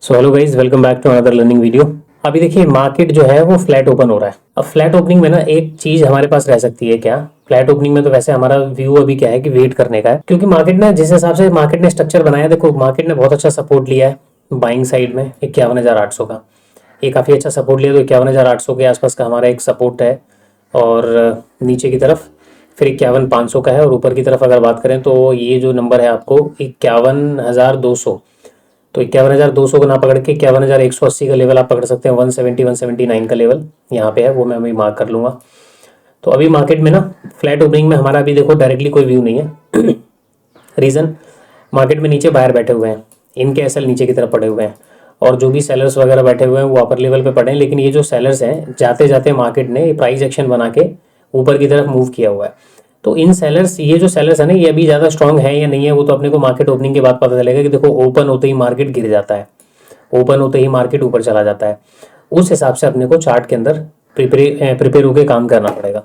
So hello guys, welcome back to another learning video. अभी देखिए market जो है वो फ्लैट ओपन हो रहा है। अब फ्लैट ओपनिंग में ना एक चीज हमारे पास रह सकती है क्या, फ्लैट ओपनिंग में तो वैसे हमारा व्यू अभी क्या है कि वेट करने का है, क्योंकि मार्केट ने जिस हिसाब से मार्केट ने स्ट्रक्चर बनाया, देखो मार्केट ने बहुत अच्छा सपोर्ट लिया है बाइंग साइड में 51,800 का। ये काफ़ी अच्छा सपोर्ट लिया, तो 51,800 के आसपास का हमारा एक सपोर्ट है। और नीचे की तरफ फिर 51,500 का है, और ऊपर की तरफ अगर बात करें तो ये जो नंबर है आपको 51,200, तो 51,200 को ना पकड़ के 51,180 का लेवल आप पकड़ सकते हैं। 170 179 का लेवल यहाँ पे है, वो मैं अभी मार्क कर लूँगा। तो अभी मार्केट में ना फ्लैट ओपनिंग में हमारा अभी देखो डायरेक्टली कोई व्यू नहीं है। रीज़न, मार्केट में नीचे बाहर बैठे हुए हैं, इनके एसएल नीचे की तरफ पड़े हुए हैं, और जो भी सेलर्स वगैरह बैठे हुए हैं वो अपर लेवल पे पड़े हैं। लेकिन ये जो सेलर्स हैं जाते जाते मार्केट ने प्राइस एक्शन बना के ऊपर की तरफ मूव किया हुआ है। तो इन सेलर्स, ये जो सेलर्स है ना, ये अभी ज़्यादा स्ट्रांग है या नहीं है वो तो अपने को मार्केट ओपनिंग के बाद पता चलेगा। कि देखो ओपन होते ही मार्केट गिर जाता है, ओपन होते ही मार्केट ऊपर चला जाता है। उस हिसाब से अपने को चार्ट के अंदर प्रिपेयर होकर काम करना पड़ेगा।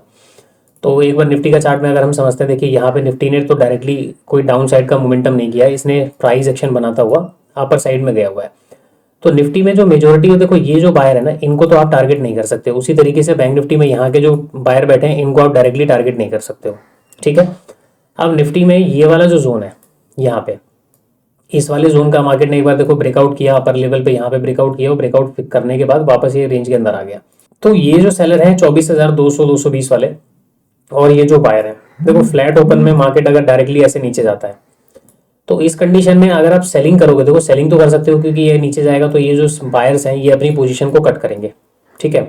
तो एक बार निफ्टी का चार्ट में अगर हम समझते हैं, देखिए यहाँ पे निफ्टी ने तो डायरेक्टली कोई डाउन साइड का मोमेंटम नहीं किया है, इसने प्राइस एक्शन बनाता हुआ अपर साइड में गया हुआ है। तो निफ्टी में जो मेजोरिटी है, देखो ये जो बायर है ना, इनको तो आप टारगेट नहीं कर सकते। उसी तरीके से बैंक निफ्टी में यहाँ के जो बायर बैठे हैं इनको आप डायरेक्टली टारगेट नहीं कर सकते हो, ठीक है। अब निफ्टी में ये वाला जो जोन है यहाँ पे, इस वाले जोन का मार्केट ने एक बार देखो ब्रेकआउट किया अपर लेवल पे, यहाँ पे ब्रेकआउट किया, और ब्रेकआउट करने के बाद वापस ये रेंज के अंदर आ गया। तो ये जो सेलर है 24,200 220 वाले, और ये जो बायर है, देखो फ्लैट ओपन में मार्केट अगर डायरेक्टली ऐसे नीचे जाता है तो इस कंडीशन में अगर आप सेलिंग करोगे, देखो सेलिंग तो कर सकते हो क्योंकि ये नीचे जाएगा तो ये जो बायर्स हैं ये अपनी पोजीशन को कट करेंगे, ठीक है।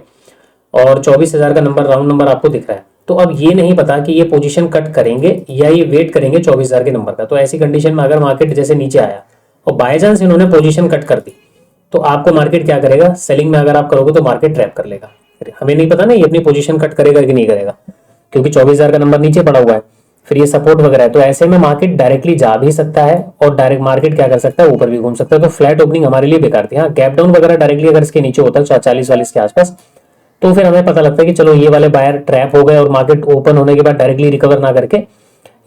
और 24,000 का नंबर, राउंड नंबर आपको दिख रहा है। तो अब ये नहीं पता कि ये पोजीशन कट करेंगे या ये वेट करेंगे 24,000 के नंबर का। तो ऐसी कंडीशन में अगर मार्केट जैसे नीचे आया और बाय चांस इन्होंने पोजीशन कट कर दी, तो आपको मार्केट क्या करेगा, सेलिंग में अगर आप करोगे तो मार्केट ट्रैप कर लेगा। हमें नहीं पता ना ये अपनी पोजीशन कट करेगा कि नहीं करेगा, क्योंकि 24,000 का नंबर नीचे पड़ा हुआ है, फिर ये सपोर्ट वगैरह है। तो ऐसे में मार्केट डायरेक्टली जा भी सकता है और डायरेक्ट मार्केट क्या कर सकता है, ऊपर भी घूम सकता है। तो फ्लैट ओपनिंग हमारे लिए बेकार थी। हाँ, गैप डाउन वगैरह डायरेक्टली अगर इसके नीचे होता है 40-40 के आसपास, तो फिर हमें पता लगता है कि चलो ये वाले बायर ट्रैप हो गए, और मार्केट ओपन होने के बाद डायरेक्टली रिकवर ना करके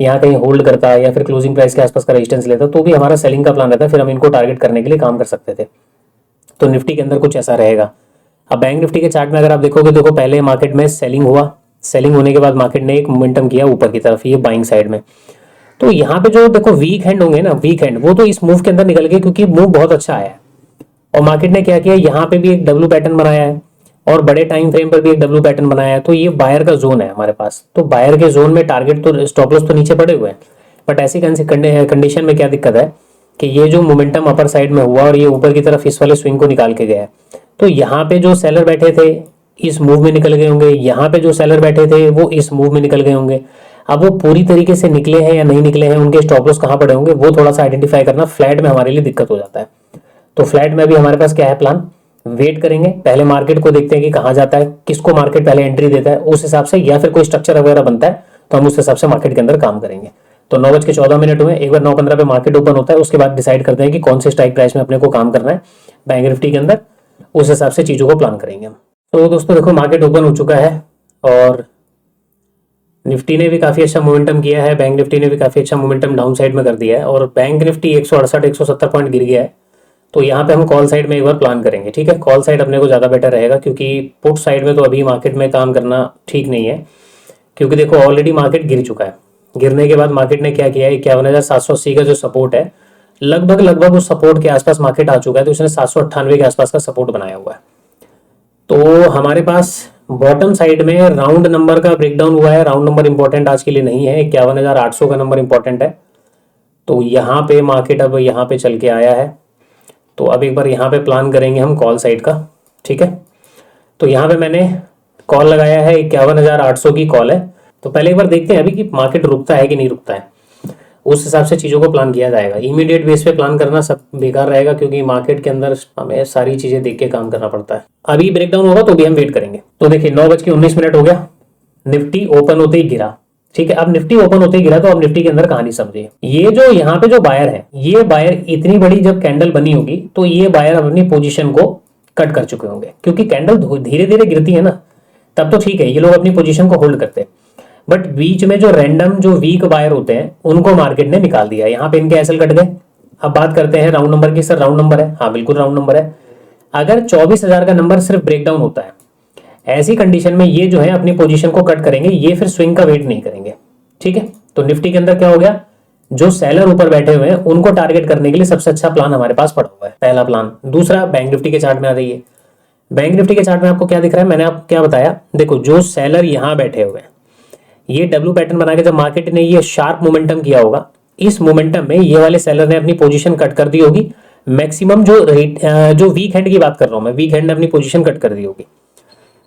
यहाँ कहीं होल्ड करता है या फिर क्लोजिंग प्राइस के आसपास का रेजिस्टेंस लेता, तो भी हमारा सेलिंग का प्लान रहता है, फिर हम इनको टारगेट करने के लिए काम कर सकते थे। तो निफ्टी के अंदर कुछ ऐसा रहेगा। अब बैंक निफ्टी के चार्ट में अगर आप देखोगे, देखो पहले मार्केट में सेलिंग हुआ, सेलिंग होने के बाद मार्केट ने एक मोमेंटम किया ऊपर की तरफ, ये बाइंग साइड में। तो यहाँ पे जो देखो वीक हैंड होंगे ना, वीक हैंड वो तो इस मूव के अंदर निकल गए क्योंकि मूव बहुत अच्छा आया है। और मार्केट ने क्या किया, यहाँ पे भी एक डब्ल्यू पैटर्न बनाया है और बड़े टाइम फ्रेम पर भी एक डब्ल्यू पैटर्न बनाया है। तो ये बायर का जोन है हमारे पास। तो बायर के जोन में टारगेट तो स्टॉप लॉस तो नीचे पड़े हुए हैं, बट ऐसी कंडीशन में क्या दिक्कत है कि ये जो मोमेंटम अपर साइड में हुआ और ये ऊपर की तरफ इस वाले स्विंग को निकाल के गया है, तो यहाँ पे जो सेलर बैठे थे इस मूव में निकल गए होंगे, यहाँ पे जो सेलर बैठे थे वो इस मूव में निकल गए होंगे। अब वो पूरी तरीके से निकले हैं या नहीं निकले हैं, उनके स्टॉप लॉस कहाँ पड़े होंगे, वो थोड़ा सा आइडेंटिफाई करना फ्लैट में हमारे लिए दिक्कत हो जाता है। तो फ्लैट में भी हमारे पास क्या है प्लान, वेट करेंगे, पहले मार्केट को देखते हैं कि कहाँ जाता है, किसको मार्केट पहले एंट्री देता है उस हिसाब से, या फिर कोई स्ट्रक्चर वगैरह बनता है तो हम उस हिसाब से मार्केट के अंदर काम करेंगे। तो 9:14 हुए, एक बार 9:15 पे मार्केट ओपन होता है, उसके बाद डिसाइड करते हैं कि कौन से स्ट्राइक प्राइस में अपने को काम करना है बैंक निफ्टी के अंदर, उस हिसाब से चीज़ों को प्लान करेंगे हम। तो दोस्तों देखो मार्केट ओपन हो चुका है और निफ्टी ने भी काफ़ी अच्छा मोमेंटम किया है, बैंक निफ्टी ने भी काफ़ी अच्छा मोमेंटम डाउन साइड में कर दिया है, और बैंक निफ्टी 168-170 पॉइंट गिर गया है। तो यहाँ पे हम कॉल साइड में एक बार प्लान करेंगे, ठीक है। कॉल साइड अपने को ज़्यादा बेटर रहेगा, क्योंकि पुट साइड में तो अभी मार्केट में काम करना ठीक नहीं है, क्योंकि देखो ऑलरेडी मार्केट गिर चुका है। गिरने के बाद मार्केट ने क्या किया है, 51,780 का जो सपोर्ट है लगभग उस सपोर्ट के आसपास मार्केट आ चुका है, तो उसने 798 के आसपास का सपोर्ट बनाया हुआ है। तो हमारे पास बॉटम साइड में राउंड नंबर का ब्रेकडाउन हुआ है। राउंड नंबर इंपॉर्टेंट आज के लिए नहीं है, 51,800 का नंबर इंपॉर्टेंट है। तो यहाँ पे मार्केट अब यहाँ पे चल के आया है, तो अब एक बार यहाँ पे प्लान करेंगे हम कॉल साइड का, ठीक है। तो यहाँ पे मैंने कॉल लगाया है, 51,800 की कॉल है। तो पहले एक बार देखते हैं अभी कि मार्केट रुकता है कि नहीं रुकता है, उस हिसाब से चीज़ों को प्लान किया जाएगा। इमीडिएट बेस पे प्लान करना सब बेकार रहेगा, क्योंकि मार्केट के अंदर हमें सारी चीज़ें देख के काम करना पड़ता है। अभी ब्रेकडाउन होगा तो भी हम वेट करेंगे। तो देखिए 9:19 हो गया, निफ्टी ओपन होते ही गिरा, ठीक है। अब निफ्टी ओपन होते ही गिरा, तो अब निफ्टी के अंदर कहानी समझिए। ये जो यहाँ पे जो बायर है, ये बायर इतनी बड़ी जब कैंडल बनी होगी तो ये बायर अपनी पोजीशन को कट कर चुके होंगे, क्योंकि कैंडल धीरे धीरे गिरती है ना, तब तो ठीक है ये लोग अपनी पोजीशन को होल्ड करते हैं। बट बीच में जो रैंडम जो वीक बायर होते हैं उनको मार्केट ने निकाल दिया। यहाँ पे इनके एसएल कट गए, अब बात करते हैं राउंड नंबर की। सर राउंड नंबर है, हाँ बिल्कुल राउंड नंबर है। अगर 24,000 का नंबर सिर्फ ब्रेकडाउन होता है, ऐसी कंडीशन में ये जो है अपनी पोजीशन को कट करेंगे, ये फिर स्विंग का वेट नहीं करेंगे। ठीक है, तो निफ्टी के अंदर क्या हो गया, जो सेलर ऊपर बैठे हुए हैं उनको टारगेट करने के लिए सबसे अच्छा प्लान हमारे पास पड़ा हुआ है, पहला प्लान। दूसरा, बैंक निफ्टी के चार्ट में आ जाइए। बैंक निफ्टी के चार्ट में आपको क्या दिख रहा है, मैंने आपको क्या बताया, देखो जो सेलर यहां बैठे हुए हैं, ये डब्ल्यू पैटर्न बना के जब मार्केट ने ये शार्प मोमेंटम किया होगा, इस मोमेंटम में ये वाले सेलर ने अपनी पोजीशन कट कर दी होगी। मैक्सिमम जो वीक हैंड की बात कर रहा हूं मैं, वीक हैंड ने अपनी पोजीशन कट कर दी होगी।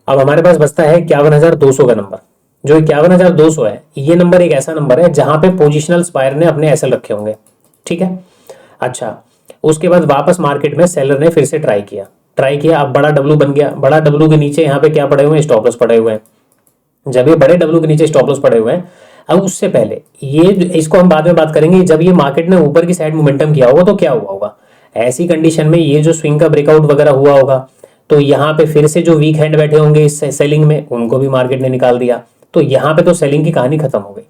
अब हमारे पास बचता है 51,200 का नंबर। जो 51,200 है, ये नंबर एक ऐसा नंबर है जहां पे पोजिशनल बायर ने अपने एसएल रखे होंगे। ठीक है, अच्छा, उसके बाद वापस मार्केट में सेलर ने फिर से ट्राई किया, अब बड़ा डब्ल्यू बन गया। बड़ा डब्ल्यू के नीचे यहाँ पे क्या पड़े हुए हैं, स्टॉप लॉस पड़े हुए हैं। जब ये बड़े डब्ल्यू के नीचे स्टॉप लॉस पड़े हुए हैं, अब उससे पहले ये, इसको हम बाद में बात करेंगे, जब ये मार्केट ने ऊपर की साइड मोमेंटम किया होगा तो क्या हुआ होगा। ऐसी कंडीशन में ये जो स्विंग का ब्रेकआउट वगैरह हुआ होगा, तो यहाँ पे फिर से जो वीक हैंड बैठे होंगे इस सेलिंग में, उनको भी मार्केट ने निकाल दिया। तो यहाँ पे तो सेलिंग की कहानी खत्म हो गई।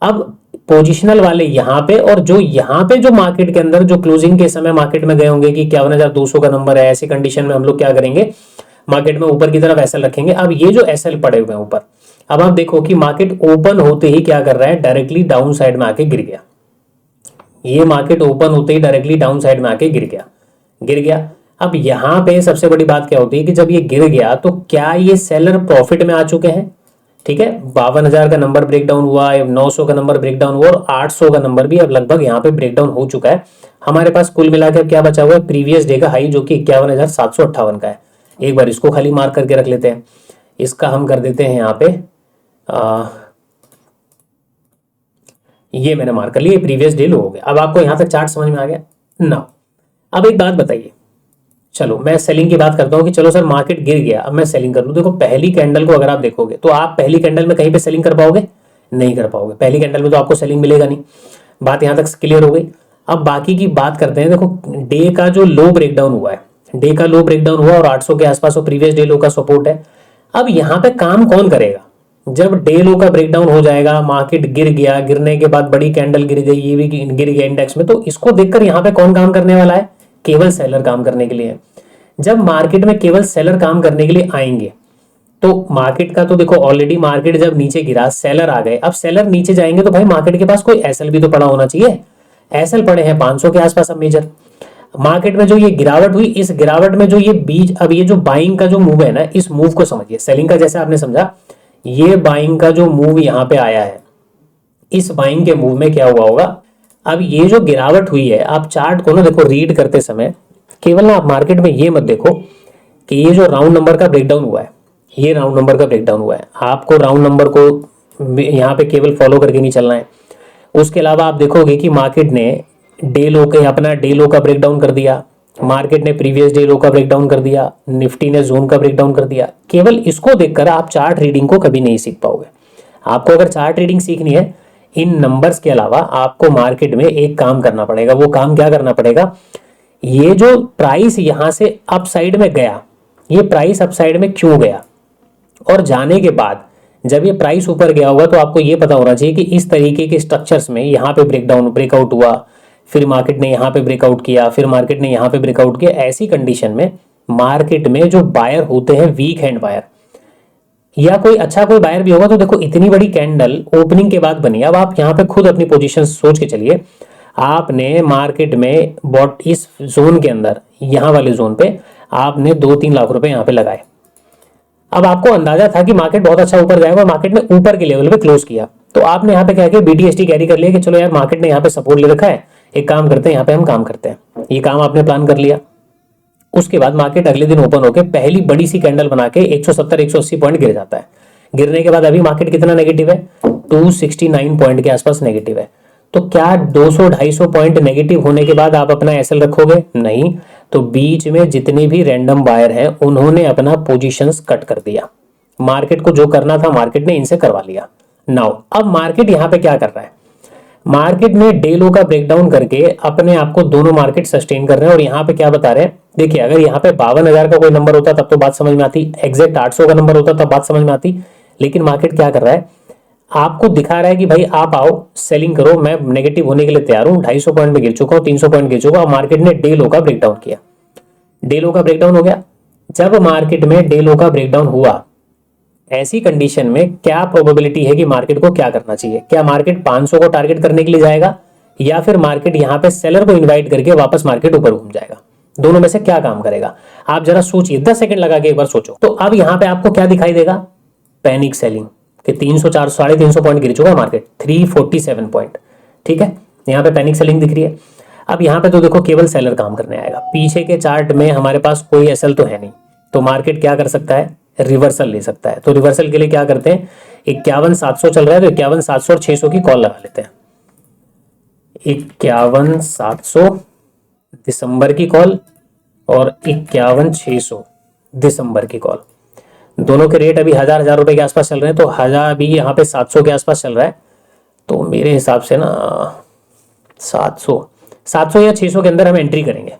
अब पोजिशनल वाले यहाँ पे, और जो यहाँ पे जो मार्केट के अंदर जो क्लोजिंग के समय मार्केट में गए होंगे कि 51,200 का नंबर है, ऐसी कंडीशन में हम लोग क्या करेंगे, मार्केट में ऊपर की तरफ एसएल रखेंगे। अब ये जो एसएल पड़े हुए हैं ऊपर, अब आप देखो कि मार्केट ओपन होते ही क्या कर रहा है, डायरेक्टली डाउन साइड में आके गिर गया। ये मार्केट ओपन होते ही डायरेक्टली डाउन साइड में आके गिर गया। अब यहां पे सबसे बड़ी बात क्या होती है कि जब ये गिर गया तो क्या ये सेलर प्रॉफिट में आ चुके हैं। ठीक है, 52,000 का नंबर ब्रेकडाउन हुआ, 900 का नंबर ब्रेकडाउन हुआ, और 800 का नंबर भी अब लगभग यहाँ पे ब्रेकडाउन हो चुका है। हमारे पास कुल मिलाकर क्या बचा हुआ है, प्रीवियस डे का हाई जो कि 51,758 का है। एक बार इसको खाली मार्क करके रख लेते हैं। इसका हम कर देते हैं यहाँ पे ये मैंने मार्क कर लिया, प्रीवियस डे लो हो गया। अब आपको यहां तक चार्ट समझ में आ गया ना। अब एक बात बताइए, चलो मैं सेलिंग की बात करता हूं कि चलो सर मार्केट गिर गया, अब मैं सेलिंग कर लूं। देखो पहली कैंडल को अगर आप देखोगे तो आप पहली कैंडल में कहीं पे सेलिंग कर पाओगे, नहीं कर पाओगे। पहली कैंडल में तो आपको सेलिंग मिलेगा नहीं। बात यहां तक क्लियर हो गई। अब बाकी की बात करते हैं। देखो डे का जो लो ब्रेकडाउन हुआ है, डे का लो ब्रेकडाउन हुआ और 800 के आसपास और प्रीवियस डे लो का सपोर्ट है। अब यहां पे काम कौन करेगा, जब डे लो का ब्रेकडाउन हो जाएगा, मार्केट गिर गया, गिरने के बाद बड़ी कैंडल गिर गई, ये भी गिर गया इंडेक्स में, तो इसको देखकर यहां पे कौन काम करने वाला है, केवल सेलर काम करने के लिए। जब मार्केट में केवल सेलर काम करने के लिए आएंगे तो मार्केट का तो देखो ऑलरेडी मार्केट जब नीचे गिरा सेलर आ गए। अब सेलर नीचे जाएंगे तो भाई मार्केट के पास कोई एसएल भी तो पड़ा होना चाहिए। एसएल पड़े हैं 500 के आसपास। अब मेजर मार्केट में जो ये गिरावट हुई, इस गिरावट में जो ये बीच, अब ये जो बाइंग का जो मूव है ना, इस मूव को समझिए। सेलिंग का जैसे आपने समझा, ये बाइंग का जो मूव यहां पे आया है, इस बाइंग के मूव में क्या हुआ होगा। अब ये जो गिरावट हुई है, आप चार्ट को ना देखो रीड करते समय केवल ना आप मार्केट में ये मत देखो कि ये जो राउंड नंबर का ब्रेकडाउन हुआ है, ये राउंड नंबर का ब्रेकडाउन हुआ है। आपको राउंड नंबर को यहाँ पे केवल फॉलो करके नहीं चलना है। उसके अलावा आप देखोगे कि मार्केट ने डे लो के अपना डे लो का ब्रेकडाउन कर दिया, मार्केट ने प्रीवियस डे लो का ब्रेकडाउन कर दिया, निफ्टी ने जोन का ब्रेकडाउन कर दिया। केवल इसको देखकर आप चार्ट रीडिंग को कभी नहीं सीख पाओगे। आपको अगर चार्ट रीडिंग सीखनी है, इन नंबर्स के अलावा आपको मार्केट में एक काम करना पड़ेगा। वो काम क्या करना पड़ेगा, ये जो प्राइस यहां से अप साइड में गया, ये प्राइस अप साइड में क्यों गया, और जाने के बाद जब ये प्राइस ऊपर गया होगा तो आपको ये पता होना चाहिए कि इस तरीके के स्ट्रक्चर्स में यहाँ पे ब्रेकआउट हुआ, फिर मार्केट ने यहाँ पे ब्रेकआउट किया, फिर मार्केट ने यहाँ पे ब्रेकआउट किया। ऐसी कंडीशन में मार्केट में जो बायर होते हैं, वीक हैंड बायर या कोई अच्छा कोई बायर भी होगा, तो देखो इतनी बड़ी कैंडल ओपनिंग के बाद बनी। अब आप यहाँ पे खुद अपनी पोजीशन सोच के चलिए। आपने मार्केट में बॉट इस जोन के अंदर, यहाँ वाले जोन पे आपने 2-3 लाख रुपए यहाँ पे लगाए। अब आपको अंदाजा था कि मार्केट बहुत अच्छा ऊपर जाएगा, मार्केट ने ऊपर के लेवल पे क्लोज किया, तो आपने यहाँ पे क्या किया, बीटीएसटी कैरी कर लिया कि चलो यार मार्केट ने यहाँ पे सपोर्ट ले रखा है, एक काम करते हैं यहाँ पे हम काम करते हैं। ये काम आपने प्लान कर लिया। उसके बाद मार्केट अगले दिन ओपन होकर पहली बड़ी सी कैंडल बना के 170-180 पॉइंट गिर जाता है। गिरने के बाद अभी मार्केट कितना नेगेटिव है, 269 पॉइंट के आसपास नेगेटिव है। तो क्या 200-250 पॉइंट नेगेटिव होने के बाद आप अपना एसएल रखोगे, नहीं। तो बीच में जितने भी रैंडम बायर हैं उन्होंने अपना पोजीशंस कट कर दिया। मार्केट को जो करना था मार्केट ने इनसे करवा लिया। नाउ अब मार्केट यहां पे क्या कर रहा है, मार्केट ने डे लो का ब्रेकडाउन करके अपने आप को दोनों मार्केट सस्टेन कर रहे हैं। और यहाँ पे क्या बता रहे हैं, देखिए अगर यहाँ पे 52,000 का कोई नंबर होता तब तो बात समझ में आती, एग्जैक्ट 800 का नंबर होता तब बात समझ में आती। लेकिन मार्केट क्या कर रहा है, आपको दिखा रहा है कि भाई आप आओ सेलिंग करो, मैं नेगेटिव होने के लिए तैयार हूँ, 250 पॉइंट में गिर चुका हूँ, 300 पॉइंट गिर चुका हूँ। मार्केट ने डे लो का ब्रेकडाउन किया, डे लो का ब्रेकडाउन हो गया। जब मार्केट में डे लो का ब्रेकडाउन हुआ, ऐसी कंडीशन में क्या प्रोबेबिलिटी है कि मार्केट को क्या करना चाहिए? क्या मार्केट 500 को टारगेट करने के लिए जाएगा, या फिर मार्केट यहां पे सेलर को इनवाइट करके वापस मार्केट ऊपर घूम जाएगा? दोनों में से क्या काम करेगा? आप जरा सोचिए, 10 सेकंड लगा के एक बार सोचो। तो अब यहां पे आपको क्या दिखाई देगा? पैनिक सेलिंग कि 300 400 350 पॉइंट गिर चुका मार्केट, 347 पॉइंट। ठीक है, यहां पे पैनिक सेलिंग दिख रही है। अब यहां पे तो देखो केवल सेलर काम करने आएगा, पीछे के चार्ट में हमारे पास कोई एसएल तो है नहीं, तो मार्केट क्या कर सकता है? रिवर्सल ले सकता है। तो रिवर्सल के लिए क्या करते हैं, 51,700 चल रहा है तो 51,700 और 600 की कॉल लगा लेते हैं। 51,700 दिसंबर की कॉल और 51,600 दिसंबर की कॉल, दोनों के रेट अभी 1000 रुपए के आसपास चल रहे हैं, तो 1000 अभी यहाँ पे 700 के आसपास चल रहा है। तो मेरे हिसाब से ना 700 या 600 के अंदर हम एंट्री करेंगे।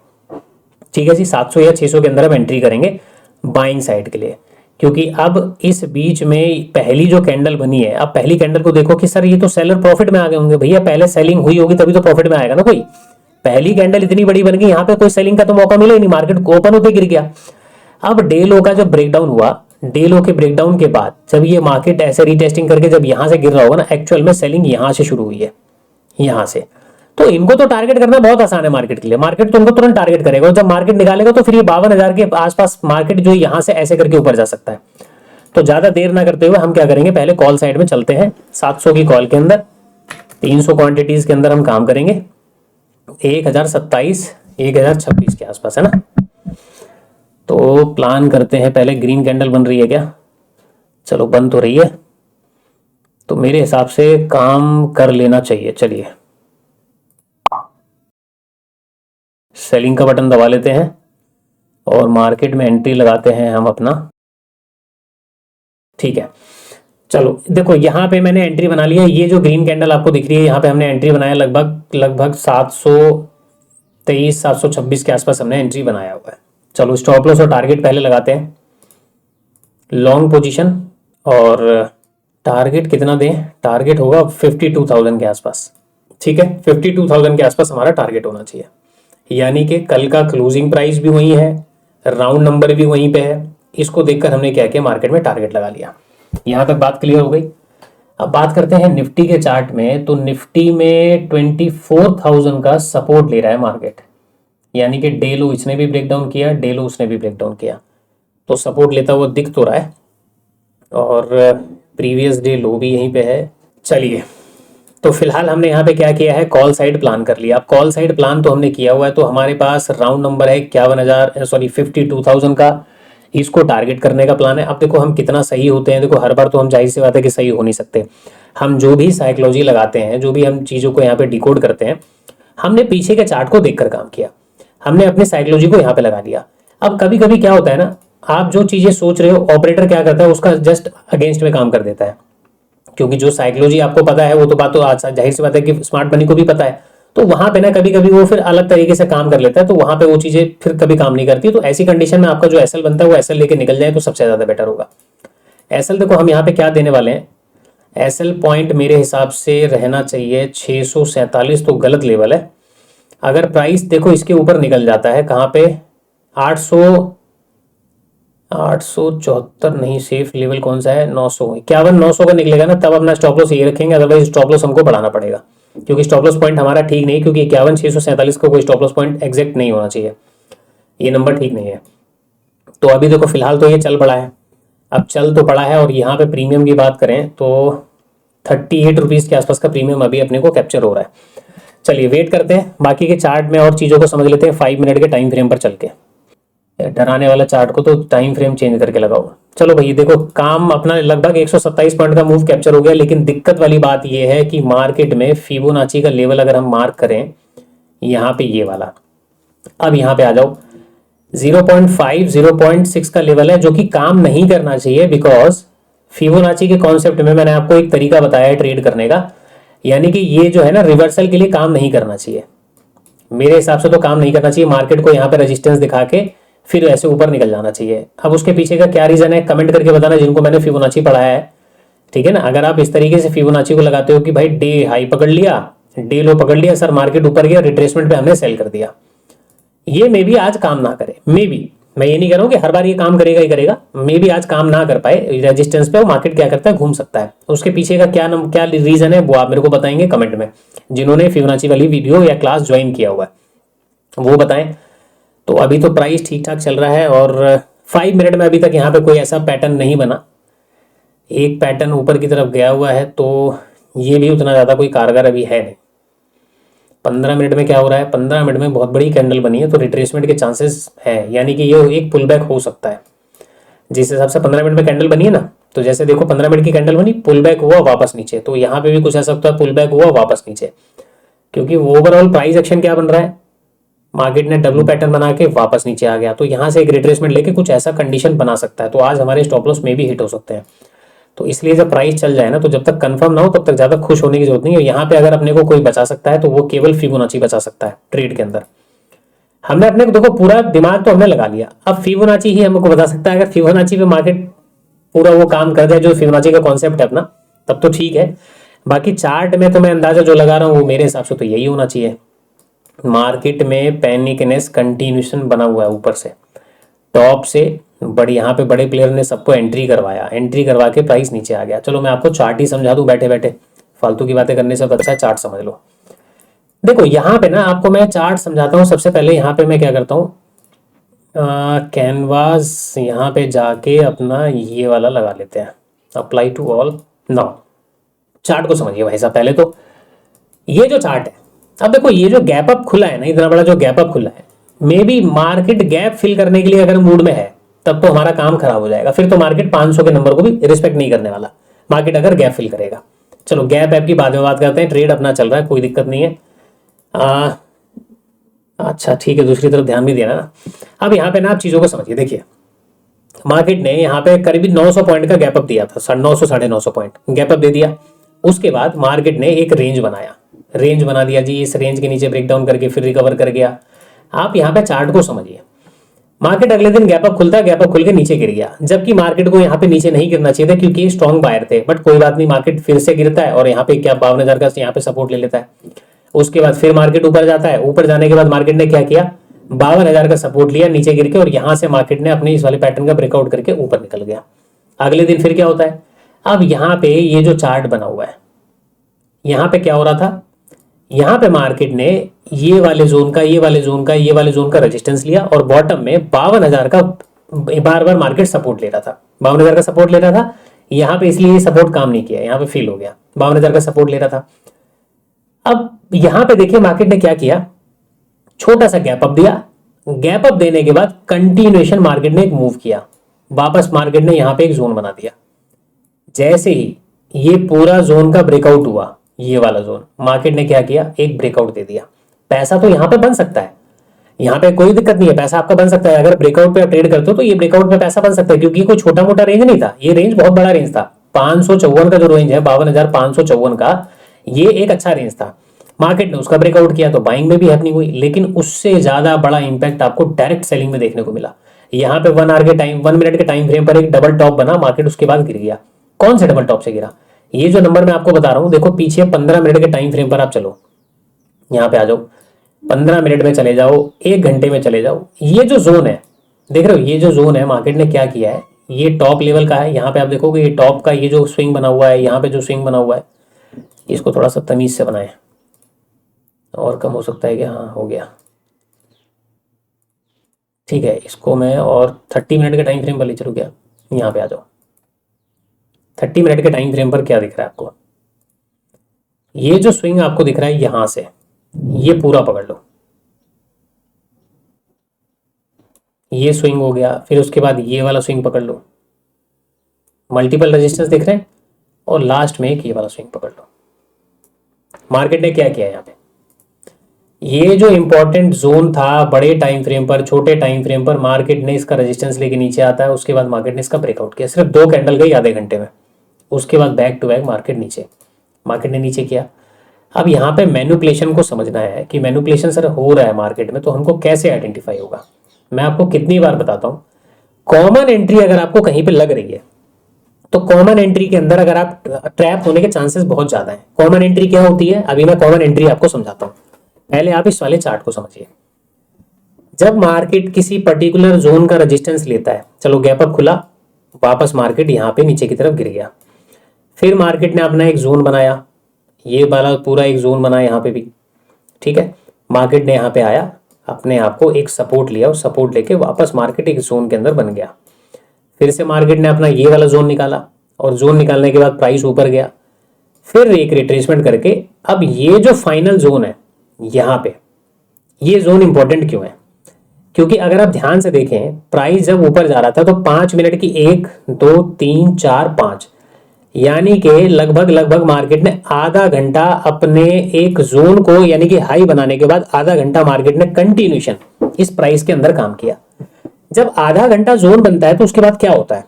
ठीक है जी, 700 या 600 के अंदर हम एंट्री करेंगे बाइंग साइड के लिए, क्योंकि अब इस बीच में पहली जो कैंडल बनी है, अब पहली कैंडल को देखो कि सर ये तो सेलर प्रॉफिट में आ गए होंगे। भैया पहले सेलिंग हुई होगी तभी तो प्रॉफिट में आएगा ना कोई। पहली कैंडल इतनी बड़ी बन गई, यहाँ पे कोई सेलिंग का तो मौका मिला ही नहीं, मार्केट को ओपन होते गिर गया। अब डे लो का जब ब्रेकडाउन हुआ, डे लो के ब्रेकडाउन के बाद जब ये मार्केट ऐसे रीटेस्टिंग करके जब यहां से गिर रहा होगा ना, एक्चुअल में सेलिंग यहां से शुरू हुई है, यहां से। तो इनको तो टारगेट करना बहुत आसान है मार्केट के लिए, मार्केट तो उनको तुरंत टारगेट करेगा, और जब मार्केट निकालेगा तो फिर ये 52,000 के आसपास मार्केट जो यहां से ऐसे करके ऊपर जा सकता है। तो ज्यादा देर ना करते हुए हम क्या करेंगे, पहले कॉल साइड में चलते हैं। 700 की कॉल के अंदर 300 क्वांटिटीज के अंदर हम काम करेंगे 1027 1026 के आसपास, है ना। तो प्लान करते हैं, पहले ग्रीन कैंडल बन रही है क्या? चलो बन तो रही है, तो मेरे हिसाब से काम कर लेना चाहिए। चलिए सेलिंग का बटन दबा लेते हैं और मार्केट में एंट्री लगाते हैं हम अपना। ठीक है, चलो देखो यहाँ पे मैंने एंट्री बना लिया। ये जो ग्रीन कैंडल आपको दिख रही है, यहाँ पे हमने एंट्री बनाया लगभग 723 726 के आसपास हमने एंट्री बनाया हुआ है। चलो स्टॉप लॉस और टारगेट पहले लगाते हैं। लॉन्ग पोजीशन और टारगेट कितना दें? टारगेट होगा 52,000 के आसपास। ठीक है, 52,000 के आसपास हमारा टारगेट होना चाहिए, यानी कि कल का क्लोजिंग प्राइस भी वही है, राउंड नंबर भी वहीं पे है। इसको देखकर हमने क्या किया, मार्केट में टारगेट लगा लिया। यहां तक बात क्लियर हो गई। अब बात करते हैं निफ्टी के चार्ट में। तो निफ्टी में 24,000 का सपोर्ट ले रहा है मार्केट, यानी कि डे लो इसने भी ब्रेक डाउन किया, डे लो उसने भी ब्रेक डाउन किया, तो सपोर्ट लेता हुआ दिख तो रहा है, और प्रीवियस डे लो भी यहीं पे है। चलिए, तो फिलहाल हमने यहाँ पे क्या किया है, कॉल साइड प्लान कर लिया। अब कॉल साइड प्लान तो हमने किया हुआ है, तो हमारे पास राउंड नंबर है 52,000 का, इसको टारगेट करने का प्लान है। अब देखो हम कितना सही होते हैं, देखो हर बार तो हम जाहिर सी बात है कि सही हो नहीं सकते। हम जो भी साइकोलॉजी लगाते हैं, जो भी हम चीज़ों को यहाँ पे डिकोड करते हैं, हमने पीछे के चार्ट को देखकर काम किया, हमने अपनी साइकोलॉजी को यहाँ पे लगा लिया। अब कभी कभी क्या होता है ना, आप जो चीज़ें सोच रहे हो ऑपरेटर क्या करता है, उसका जस्ट अगेंस्ट में काम कर देता है, क्योंकि जो साइकोलॉजी आपको पता है वो तो बात तो जाहिर सी बात है कि स्मार्ट मनी को भी पता है, तो वहां पे ना कभी कभी वो फिर अलग तरीके से काम कर लेता है, तो वहां पे वो चीजें फिर कभी काम नहीं करती। तो ऐसी कंडीशन में आपका जो एसएल बनता है वो एसएल लेके निकल जाए तो सबसे ज्यादा बेटर होगा। एसएल देखो हम यहाँ पे क्या देने वाले हैं, एसएल पॉइंट मेरे हिसाब से रहना चाहिए 647, तो गलत लेवल है। अगर प्राइस देखो इसके ऊपर निकल जाता है, कहाँ पे 874 नहीं, सेफ लेवल कौन सा है, 900 का निकलेगा ना, तब अपना स्टॉप लॉस ये रखेंगे, अदरवाइज स्टॉप लॉस हमको बढ़ाना पड़ेगा, क्योंकि स्टॉप लॉस पॉइंट हमारा ठीक नहीं, क्योंकि 51,647 को कोई स्टॉप लॉस पॉइंट एग्जैक्ट नहीं होना चाहिए, ये नंबर ठीक नहीं है। तो अभी देखो फिलहाल तो ये चल पड़ा है, अब चल तो पड़ा है, और यहाँ पे प्रीमियम की बात करें तो 38 रुपीज़ के आसपास का प्रीमियम अभी अपने को कैप्चर हो रहा है। चलिए वेट करते हैं, बाकी के चार्ट में और चीज़ों को समझ लेते हैं 5 मिनट के टाइम फ्रेम पर चल के। डराने वाला चार्ट को तो टाइम फ्रेम चेंज करके लगाओ। चलो भाई देखो काम अपना लगभग 127 पॉइंट का मूव कैप्चर हो गया, लेकिन दिक्कत वाली बात यह है कि मार्केट में फिबोनाची का लेवल अगर हम मार्क करें यहाँ पे ये वाला, अब यहाँ पे आ जाओ 0.5 0.6 का लेवल है, जो कि काम नहीं करना चाहिए, बिकॉज फिबोनाची के कॉन्सेप्ट में मैंने आपको एक तरीका बताया है ट्रेड करने का, यानी कि ये जो है ना रिवर्सल के लिए काम नहीं करना चाहिए, मेरे हिसाब से तो काम नहीं करना चाहिए। मार्केट को यहाँ पे रेजिस्टेंस दिखा के फिर ऐसे ऊपर निकल जाना चाहिए। अब उसके पीछे का क्या रीजन है कमेंट करके बताना, जिनको मैंने फिबोनाची पढ़ाया है ठीक है ना। अगर आप इस तरीके से फिबोनाची को लगाते हो कि भाई डे हाई पकड़ लिया, डे लो पकड़ लिया, सर मार्केट ऊपर गया, रिट्रेसमेंट पे हमने सेल कर दिया, ये मे भी आज काम ना करे, मे बी, मैं ये नहीं कह रहा हूं कि हर बार ये काम करेगा ही करेगा, मे भी आज काम ना कर पाए रेजिस्टेंस पे, वो मार्केट क्या करता है, घूम सकता है। उसके पीछे का क्या रीजन है वो आप मेरे को बताएंगे कमेंट में, जिन्होंने फिबोनाची वाली वीडियो या क्लास ज्वाइन किया हुआ है वो बताएं। तो अभी तो प्राइस ठीक ठाक चल रहा है और 5 मिनट में अभी तक यहाँ पे कोई ऐसा पैटर्न नहीं बना, एक पैटर्न ऊपर की तरफ गया हुआ है, तो ये भी उतना ज़्यादा कोई कारगर अभी है नहीं। 15 मिनट में क्या हो रहा है, 15 मिनट में बहुत बड़ी कैंडल बनी है, तो रिट्रेसमेंट के चांसेस हैं, यानी कि ये एक पुल बैक हो सकता है। जिस हिसाब से 15 मिनट में कैंडल बनी है ना, तो जैसे देखो 15 मिनट की कैंडल बनी, पुल बैक हुआ वापस नीचे, तो यहाँ पे भी कुछ ऐसा होता है, पुल बैक हुआ वापस नीचे, क्योंकि ओवरऑल प्राइस एक्शन क्या बन रहा है, मार्केट ने डब्ल्यू पैटर्न बना के वापस नीचे आ गया, तो यहाँ से एक रिट्रेसमेंट लेके कुछ ऐसा कंडीशन बना सकता है, तो आज हमारे स्टॉप लॉस में भी हिट हो सकते हैं। तो इसलिए जब प्राइस चल जाए ना, तो जब तक कंफर्म ना हो तब तक ज्यादा खुश होने की जरूरत नहीं है। यहाँ पे अगर अपने को कोई बचा सकता है तो वो केवल फिबोनाची बचा सकता है ट्रेड के अंदर। हमने अपने को देखो पूरा दिमाग तो हमने लगा लिया, अब फिबोनाची ही हमको बता सकता है। अगर फिबोनाची पे मार्केट पूरा वो काम कर दे जो फिबोनाची का कॉन्सेप्ट है अपना, तब तो ठीक है। बाकी चार्ट में तो मैं अंदाजा जो लगा रहा हूँ वो मेरे हिसाब से तो यही होना चाहिए। मार्केट में पैनिकनेस कंटिन्यूशन बना हुआ है ऊपर से, टॉप से बड़ी, यहाँ पे बड़े प्लेयर ने सबको एंट्री करवाया, एंट्री करवा के प्राइस नीचे आ गया। चलो मैं आपको चार्ट ही समझा दूं बैठे बैठे, फालतू की बातें करने से अच्छा है चार्ट समझ लो। देखो यहाँ पे ना आपको मैं चार्ट समझाता हूँ। सबसे पहले यहाँ पे मैं क्या करता हूँ, कैनवास यहाँ पे जाके अपना ये वाला लगा लेते हैं, apply to all. Now chart को समझिए भाई साहब। पहले तो ये जो चार्ट है, अब देखो ये जो गैप अप खुला है ना, इतना बड़ा जो गैप अप खुला है, maybe market gap fill करने के लिए अगर मूड में है तब तो हमारा काम खराब हो जाएगा, फिर तो मार्केट 500 के नंबर को भी रिस्पेक्ट नहीं करने वाला, मार्केट अगर गैप फिल करेगा। चलो गैप ऐप की बाद में बात करते हैं, ट्रेड अपना चल रहा है, कोई दिक्कत नहीं है। अच्छा ठीक है, दूसरी तरफ ध्यान भी देना ना। अब यहाँ पे ना आप चीजों को समझिए, देखिए मार्केट ने यहाँ पे करीबी 900 पॉइंट का गैप अप दिया था, 900 950 पॉइंट गैप अप दे दिया। उसके बाद मार्केट ने एक रेंज बनाया, रेंज बना दिया जी, इस रेंज के नीचे ब्रेकडाउन करके फिर रिकवर कर गया। आप यहाँ पे चार्ट को समझिए, मार्केट अगले दिन गैप अप खुलता है, गैप अप खुल के नीचे गिर गया, जबकि मार्केट को यहाँ पे नीचे नहीं गिरना चाहिए था क्योंकि स्ट्रॉन्ग बायर थे, बट कोई बात नहीं, मार्केट फिर से गिरता है और यहाँ पे क्या 52,000 का यहाँ पे सपोर्ट ले लेता है। उसके बाद फिर मार्केट ऊपर जाता है, ऊपर जाने के बाद मार्केट ने क्या किया, 52,000 का सपोर्ट लिया नीचे गिर के, और यहाँ से मार्केट ने अपने इस वाले पैटर्न का ब्रेकआउट करके ऊपर निकल गया। अगले दिन फिर क्या होता है, अब यहाँ पे ये जो चार्ट बना हुआ है, यहाँ पे क्या हो रहा था, यहाँ पे मार्केट ने ये वाले जोन का, ये वाले जोन का, ये वाले जोन का रेजिस्टेंस लिया और बॉटम में 52,000 का बार बार मार्केट सपोर्ट ले रहा था, 52,000 का सपोर्ट ले रहा था। यहाँ पे इसलिए ये सपोर्ट काम नहीं किया, यहाँ पे फील हो गया, 52,000 का सपोर्ट ले रहा था। अब यहाँ पे देखिए मार्केट ने क्या किया, छोटा सा गैप अप दिया, गैप अप देने के बाद कंटिन्यूएशन मार्केट ने एक मूव किया, वापस मार्केट ने यहाँ पे एक जोन बना दिया। जैसे ही ये पूरा जोन का ब्रेकआउट हुआ, ये वाला जोन, मार्केट ने क्या किया, एक ब्रेकआउट दे दिया। पैसा तो यहाँ पे बन सकता है, यहाँ पे कोई दिक्कत नहीं है, पैसा आपका बन सकता है। अगर ब्रेकआउट पे आप ट्रेड करते हो तो ये ब्रेकआउट पे पैसा बन सकता है, क्योंकि कोई छोटा मोटा रेंज नहीं था, ये रेंज बहुत बड़ा रेंज था। 554 का जो रेंज है, 52,554 का, ये एक अच्छा रेंज था। मार्केट ने उसका ब्रेकआउट किया तो बाइंग में भी हैपनिंग हुई, लेकिन उससे ज्यादा बड़ा इंपैक्ट आपको डायरेक्ट सेलिंग में देखने को मिला। यहाँ पे 1 मिनट के टाइम फ्रेम पर एक डबल टॉप बना, मार्केट उसके बाद गिर गया। कौन से डबल टॉप से गिरा, ये जो नंबर मैं आपको बता रहा हूं, देखो पीछे 15 मिनट के टाइम फ्रेम पर आप चलो, यहाँ पे आ जाओ, 15 मिनट में चले जाओ, 1 घंटे में चले जाओ। ये जो जोन है, देख रहे हो, ये जो जोन है, मार्केट ने क्या किया है, ये टॉप लेवल का है। यहाँ पे आप देखोगे ये टॉप का ये जो स्विंग बना हुआ है, यहाँ पे जो स्विंग बना हुआ है, इसको थोड़ा सा तमीज से बनाए, और कम हो सकता है क्या, हाँ हो गया, ठीक है। इसको मैं और 30 मिनट के टाइम फ्रेम पर ले चलूँ क्या, यहाँ पे आ जाओ। 30 मिनट के टाइम फ्रेम पर क्या दिख रहा है आपको, ये जो स्विंग आपको दिख रहा है यहां से, ये पूरा पकड़ लो, ये स्विंग हो गया, फिर उसके बाद ये वाला स्विंग पकड़ लो, मल्टीपल रेजिस्टेंस दिख रहे हैं, और लास्ट में एक ये वाला स्विंग पकड़ लो। मार्केट ने क्या किया यहाँ पे, ये जो इंपॉर्टेंट जोन था बड़े टाइम फ्रेम पर, छोटे टाइम फ्रेम पर, मार्केट ने इसका रेजिस्टेंस लेके नीचे आता है, उसके बाद मार्केट ने इसका ब्रेकआउट किया, सिर्फ 2 कैंडल गई आधे घंटे में, उसके बाद बैक टू बैक मार्केट नीचे, मार्केट ने नीचे किया। अब यहाँ पे मैनिपुलेशन को समझना है कि मैनिपुलेशन सर हो रहा है मार्केट में, तो हमको कैसे आइडेंटिफाई होगा। मैं आपको कितनी बार बताता हूँ, कॉमन एंट्री अगर आपको कहीं पे लग रही है, तो कॉमन एंट्री के अंदर अगर आप ट्रैप होने के चांसेस बहुत ज्यादा हैं। कॉमन एंट्री क्या होती है, अभी मैं कॉमन एंट्री आपको समझाता हूं। पहले आप इस वाले चार्ट को समझिए। जब मार्केट किसी पर्टिकुलर जोन का रेजिस्टेंस लेता है, चलो गैप अप खुला, वापस मार्केट यहां पे नीचे की तरफ गिर गया, फिर मार्केट ने अपना एक जोन बनाया, ये वाला पूरा एक जोन बना यहाँ पे भी, ठीक है। मार्केट ने यहाँ पे आया, अपने आप को एक सपोर्ट लिया और सपोर्ट लेके वापस मार्केट एक जोन के अंदर बन गया। फिर से मार्केट ने अपना ये वाला जोन निकाला और जोन निकालने के बाद प्राइस ऊपर गया, फिर एक रिट्रेसमेंट करके अब ये जो फाइनल जोन है यहाँ पे, ये जोन इंपॉर्टेंट क्यों है? क्योंकि अगर आप ध्यान से देखें, प्राइस जब ऊपर जा रहा था तो 5 मिनट की 1 2 3 4 5 यानी कि लगभग मार्केट ने आधा घंटा अपने एक जोन को यानी कि हाई बनाने के बाद आधा घंटा मार्केट ने कंटिन्यूशन इस प्राइस के अंदर काम किया। जब आधा घंटा जोन बनता है तो उसके बाद क्या होता है?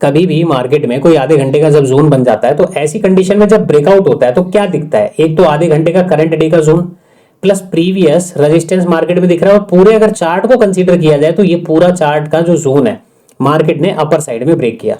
कभी भी मार्केट में कोई आधे घंटे का जब जोन बन जाता है तो ऐसी कंडीशन में जब ब्रेकआउट होता है तो क्या दिखता है? एक तो आधे घंटे का करंट डे का zone plus previous resistance market में दिख रहा है, और पूरे अगर चार्ट को कंसीडर किया जाए तो ये पूरा चार्ट का जो जोन है मार्केट ने अपर साइड में ब्रेक किया।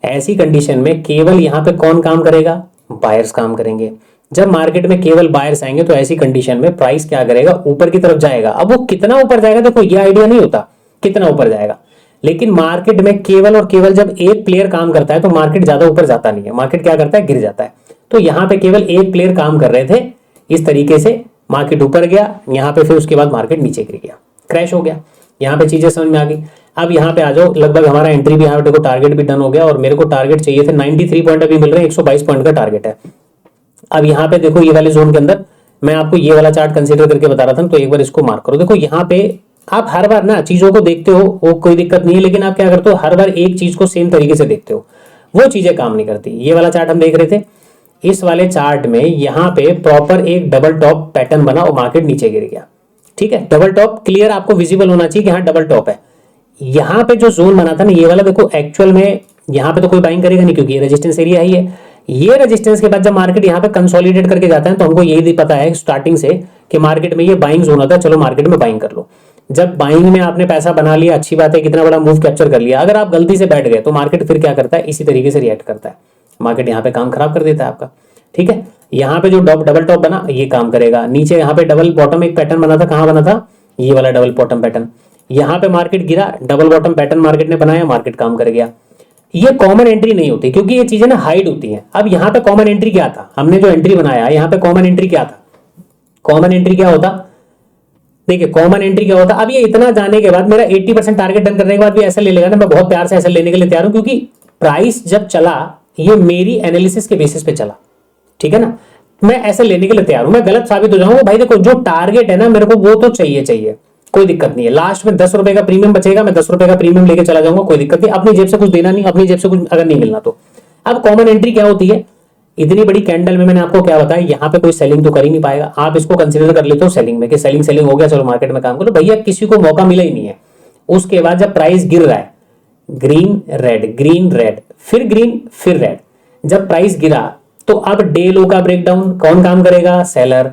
ऐसी कंडीशन में केवल यहां पे कौन काम करेगा? बायर्स काम करेंगे। जब मार्केट में केवल बायर्स आएंगे तो ऐसी कंडीशन में प्राइस क्या करेगा? ऊपर की तरफ जाएगा। अब वो कितना ऊपर जाएगा देखो ये आइडिया नहीं होता कितना ऊपर जाएगा, लेकिन मार्केट में केवल और केवल जब एक प्लेयर काम करता है तो मार्केट ज्यादा ऊपर जाता नहीं है, मार्केट क्या करता है? गिर जाता है। तो यहां पे केवल एक प्लेयर काम कर रहे थे, इस तरीके से मार्केट ऊपर गया, यहां पे फिर उसके बाद मार्केट नीचे गिर गया, क्रैश हो गया। यहां पे चीजें समझ में आ गई। अब यहाँ पे आ जाओ, लगभग हमारा एंट्री भी यहाँ पे देखो टारगेट भी डन हो गया, और मेरे को टारगेट चाहिए थे 93 पॉइंट, अभी मिल रहे हैं 122 पॉइंट का टारगेट है। अब यहाँ पे देखो ये वाले जोन के अंदर मैं आपको ये वाला चार्ट कंसीडर करके बता रहा था, तो एक बार इसको मार्क करो। देखो यहाँ पे आप हर बार ना चीजों को देखते हो, वो कोई दिक्कत नहीं है, लेकिन आप क्या करते हो हर बार एक चीज को सेम तरीके से देखते हो, वो चीजें काम नहीं करती। ये वाला चार्ट हम देख रहे थे, इस वाले चार्ट में यहाँ पे प्रॉपर एक डबल टॉप पैटर्न बना और मार्केट नीचे गिर गया, ठीक है। डबल टॉप क्लियर आपको विजिबल होना चाहिए कि हाँ डबल टॉप है। यहाँ पे जो जोन बना था ना ये वाला, देखो एक्चुअल में यहाँ पे तो कोई बाइंग करेगा नहीं क्योंकि ये रेजिस्टेंस एरिया ही है। ये रेजिस्टेंस के बाद जब मार्केट यहाँ पे कंसोलिडेट करके जाता है तो हमको यही पता है स्टार्टिंग से कि मार्केट में ये बाइंग जोन होता है, चलो मार्केट में बाइंग कर लो। जब बाइंग में आपने पैसा बना लिया, अच्छी बात है, कितना बड़ा मूव कैप्चर कर लिया। अगर आप गलती से बैठ गए तो मार्केट फिर क्या करता है? इसी तरीके से रिएक्ट करता है, मार्केट यहाँ पे काम खराब कर देता है आपका, ठीक है। यहाँ पे जो डबल टॉप बना ये काम करेगा, नीचे यहाँ पे डबल बॉटम एक पैटर्न बना था, कहाँ बना था? ये वाला डबल बॉटम पैटर्न। यहाँ पे मार्केट गिरा, डबल बॉटम पैटर्न मार्केट ने बनाया, मार्केट काम कर गया। ये कॉमन एंट्री नहीं होती क्योंकि ये चीजें ना हाइड होती हैं। अब यहाँ पे कॉमन एंट्री क्या था? हमने जो एंट्री बनाया यहाँ पे कॉमन एंट्री क्या था? कॉमन एंट्री क्या होता? देखिए कॉमन एंट्री क्या होता? अब ये इतना जाने के बाद मेरा 80% टारगेट डन करने के बाद भी ऐसा ले लेगा ना, मैं बहुत प्यार से ऐसा लेने के लिए तैयार हूं, क्योंकि प्राइस जब चला ये मेरी एनालिसिस के बेसिस पे चला, ठीक है ना। मैं ऐसे लेने के लिए तैयार हूं, मैं गलत साबित हो जाऊंगा भाई, देखो जो टारगेट है ना मेरे को वो तो चाहिए, कोई दिक्कत नहीं है। लास्ट में 10 रुपए का प्रीमियम बचेगा, मैं 10 रुपए का प्रीमियम लेके चला जाऊंगा, कोई दिक्कत नहीं। अपनी जेब से कुछ देना नहीं, अपनी जेब से कुछ अगर नहीं मिलना तो। अब कॉमन एंट्री क्या होती है? इतनी बड़ी कैंडल में मैंने आपको क्या बताया, यहाँ पे कोई सेलिंग तो कर ही नहीं पाएगा। आप इसको कंसीडर कर लेते हो सेलिंग में कि सेलिंग हो गया, चलो मार्केट में काम करो। भैया किसी को मौका मिला ही नहीं है। उसके बाद जब प्राइस गिर रहा है, ग्रीन रेड फिर ग्रीन फिर रेड, जब प्राइस गिरा तो अब डे लो का ब्रेकडाउन कौन काम करेगा? सेलर।